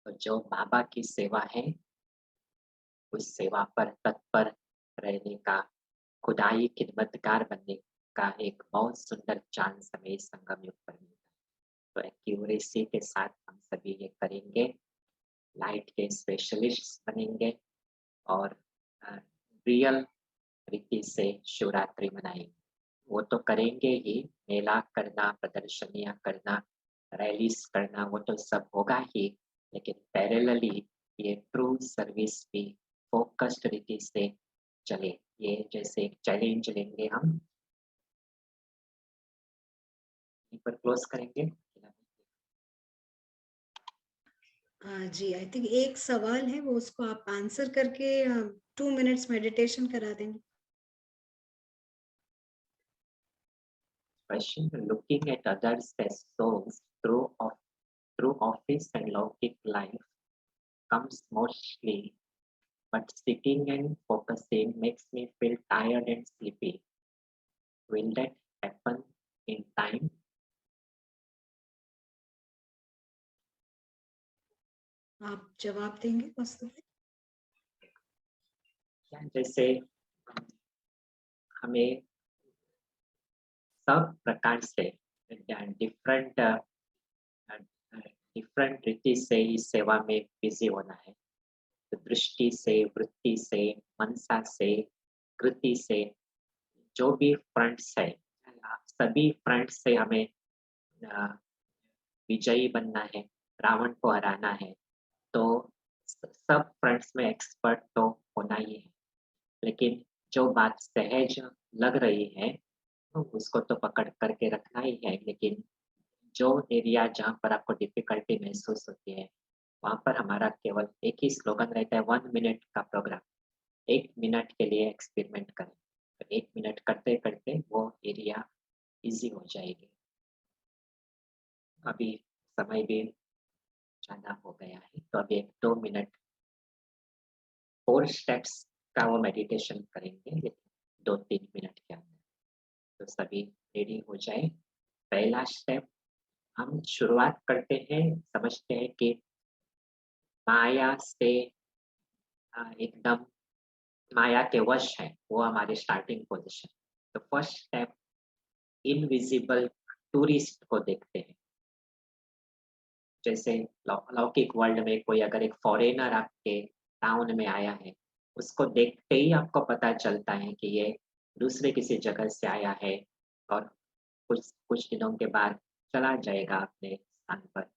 तो जो बाबा की सेवा है, उस सेवा पर तत्पर रहने का, खुदाई खिदमतगार बनने का एक बहुत सुंदर चांस हमें इस संगम युग पर मिलता है। तो एक्यूरेसी के साथ हम सभी ये करेंगे, लाइट के स्पेशलिस्ट बनेंगे और रियल रीति से शिवरात्रि मनाएंगे। वो तो करेंगे ही, मेला करना, प्रदर्शनियां करना, रैलीज करना, वो तो सब होगा ही, लेकिन पैरेलली ये ट्रू सर्विस भी फोकस्ड रीति से चले। ये जैसे एक चैलेंज लेंगे हम। यहीं पर क्लोज करेंगे। जी, आई थिंक एक सवाल है, वो उसको आप आंसर करके 2 मिनट्स मेडिटेशन करा देंगे। Question: looking at others as souls through office and Laukic life comes mostly, but sitting and focusing makes me feel tired and sleepy. Will that happen in time? आप जवाब देंगे कौस्तुभ भाई? जैसे हमें सब प्रकार से डिफरेंट डिफरेंट रीति से इस सेवा में बिजी होना है। तो दृष्टि से, वृत्ति से, मनसा से, कृति से, जो भी फ्रंट्स है, सभी फ्रंट से हमें विजयी बनना है, रावण को हराना है। तो सब फ्रंट्स में एक्सपर्ट तो होना ही है, लेकिन जो बात सहज लग रही है तो उसको तो पकड़ करके रखना ही है, लेकिन जो एरिया जहाँ पर आपको डिफिकल्टी महसूस होती है वहाँ पर हमारा केवल एक ही स्लोगन रहता है, 1 मिनट का प्रोग्राम। 1 मिनट के लिए एक्सपेरिमेंट करें, तो 1 मिनट करते करते वो एरिया इजी हो जाएगी। अभी समय भी ज़्यादा हो गया है, तो अभी 1-2 मिनट 4 स्टेप्स का वो मेडिटेशन करेंगे 2-3 मिनट के अंदर। तो सभी रेडी हो जाए। पहला स्टेप हम शुरुआत करते हैं, समझते हैं कि माया से एकदम माया के वश है, वो हमारी स्टार्टिंग पोजीशन। तो फर्स्ट स्टेप इनविजिबल टूरिस्ट को देखते हैं। जैसे लौकिक वर्ल्ड में कोई अगर एक फॉरेनर आपके टाउन में आया है, उसको देखते ही आपको पता चलता है कि ये दूसरे किसी जगह से आया है और कुछ कुछ दिनों के बाद चला जाएगा अपने स्थान पर।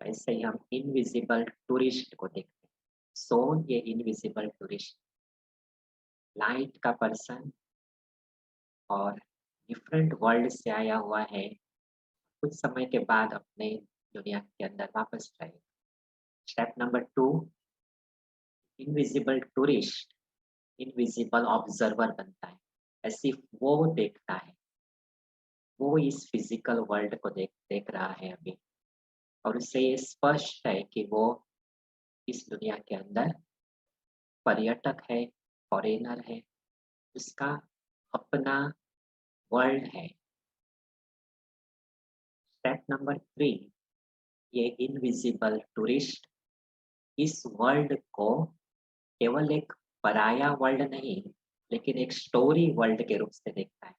ऐसे ही हम इनविजिबल टूरिस्ट को देखते हैं। सो ये इनविजिबल टूरिस्ट लाइट का पर्सन और डिफरेंट वर्ल्ड से आया हुआ है, कुछ समय के बाद अपने दुनिया के अंदर वापस जाएगा। Step number 2, invisible tourist invisible observer बनता है। ऐसी वो देखता है, वो इस फिजिकल वर्ल्ड को देख रहा है अभी, और उससे ये स्पष्ट है कि वो इस दुनिया के अंदर पर्यटक है, फॉरेनर है, उसका अपना वर्ल्ड है। स्टेप नंबर 3, ये इनविजिबल टूरिस्ट इस वर्ल्ड को केवल एक पराया वर्ल्ड नहीं, लेकिन एक स्टोरी वर्ल्ड के रूप से देखता है।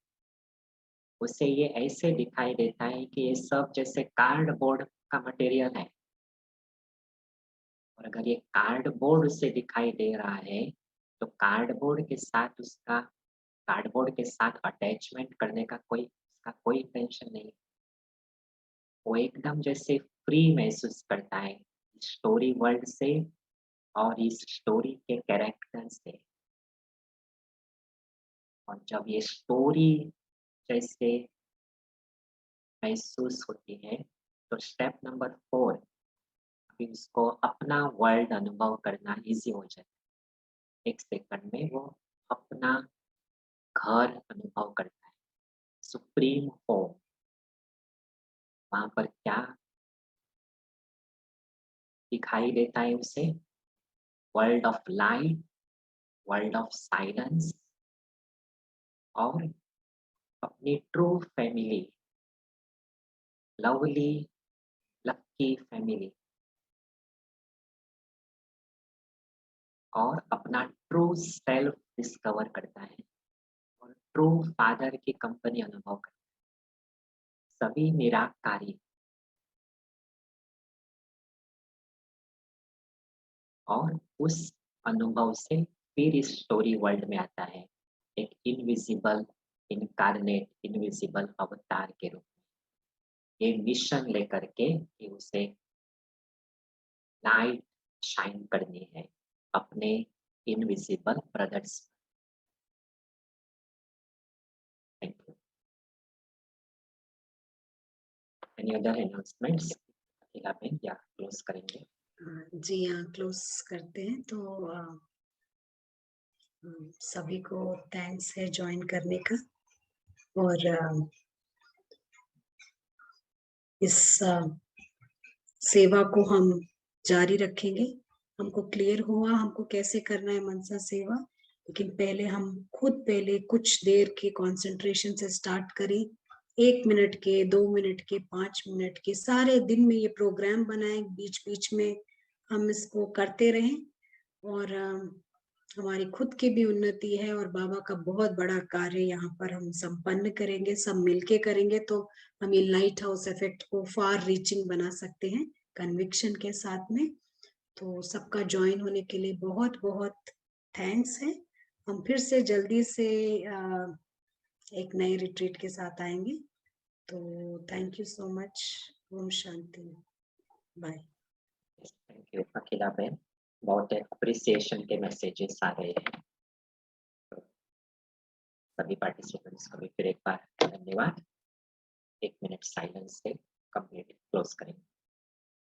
उसे ये ऐसे दिखाई देता है कि ये सब जैसे कार्डबोर्ड का मटेरियल है, और अगर ये कार्डबोर्ड उसे दिखाई दे रहा है तो कार्डबोर्ड के साथ अटैचमेंट करने का उसका कोई इंटेंशन नहीं। वो एकदम जैसे फ्री महसूस करता है स्टोरी वर्ल्ड से और इस स्टोरी के कैरेक्टर से। और जब ये स्टोरी जैसे महसूस होती है तो स्टेप नंबर 4, अभी उसको अपना वर्ल्ड अनुभव करना इजी हो जाता है। 1 सेकंड में वो अपना घर अनुभव करता है, सुप्रीम होम। वहाँ पर क्या दिखाई देता है उसे? World of light, world of silence और अपनी true family, lovely lucky family, और अपना ट्रू सेल्फ डिस्कवर करता है और ट्रू फादर की कंपनी अनुभव करता है। सभी निराकारी और उस अनुभव से फिर इस स्टोरी वर्ल्ड में आता है एक इनविजिबल इनकार्नेट, इनविजिबल अवतार के रूप में, ये मिशन लेकर के कि उसे लाइट शाइन करनी है अपने invisible brothers. Thank you. Any other announcements या क्लोज करेंगे? जी हाँ, क्लोज करते हैं। तो सभी को थैंक्स है ज्वाइन करने का, और इस सेवा को हम जारी रखेंगे। हमको क्लियर हुआ हमको कैसे करना है मनसा सेवा, लेकिन पहले हम खुद कुछ देर के कंसंट्रेशन से स्टार्ट करें। 1 मिनट के, 2 मिनट के, 5 मिनट के, सारे दिन में ये प्रोग्राम बनाएं, बीच बीच में हम इसको करते रहें, और हमारी खुद की भी उन्नति है और बाबा का बहुत बड़ा कार्य यहाँ पर हम संपन्न करेंगे। सब मिलके करेंगे तो हम ये लाइट हाउस इफेक्ट को फार रीचिंग बना सकते हैं कन्विक्शन के साथ में। तो सबका ज्वाइन होने के लिए बहुत बहुत थैंक्स है। हम फिर से जल्दी से एक नए रिट्रीट के साथ आएंगे। तो थैंक यू सो मच। ओम शांति। बाय। थैंक यू अखिला बहन, बहुत अप्रिसिएशन के मैसेजेस आ रहे हैं। सभी पार्टिसिपेंट्स को भी फिर एक बार धन्यवाद। 1 मिनट साइलेंस से कंप्लीट क्लोज करेंगे।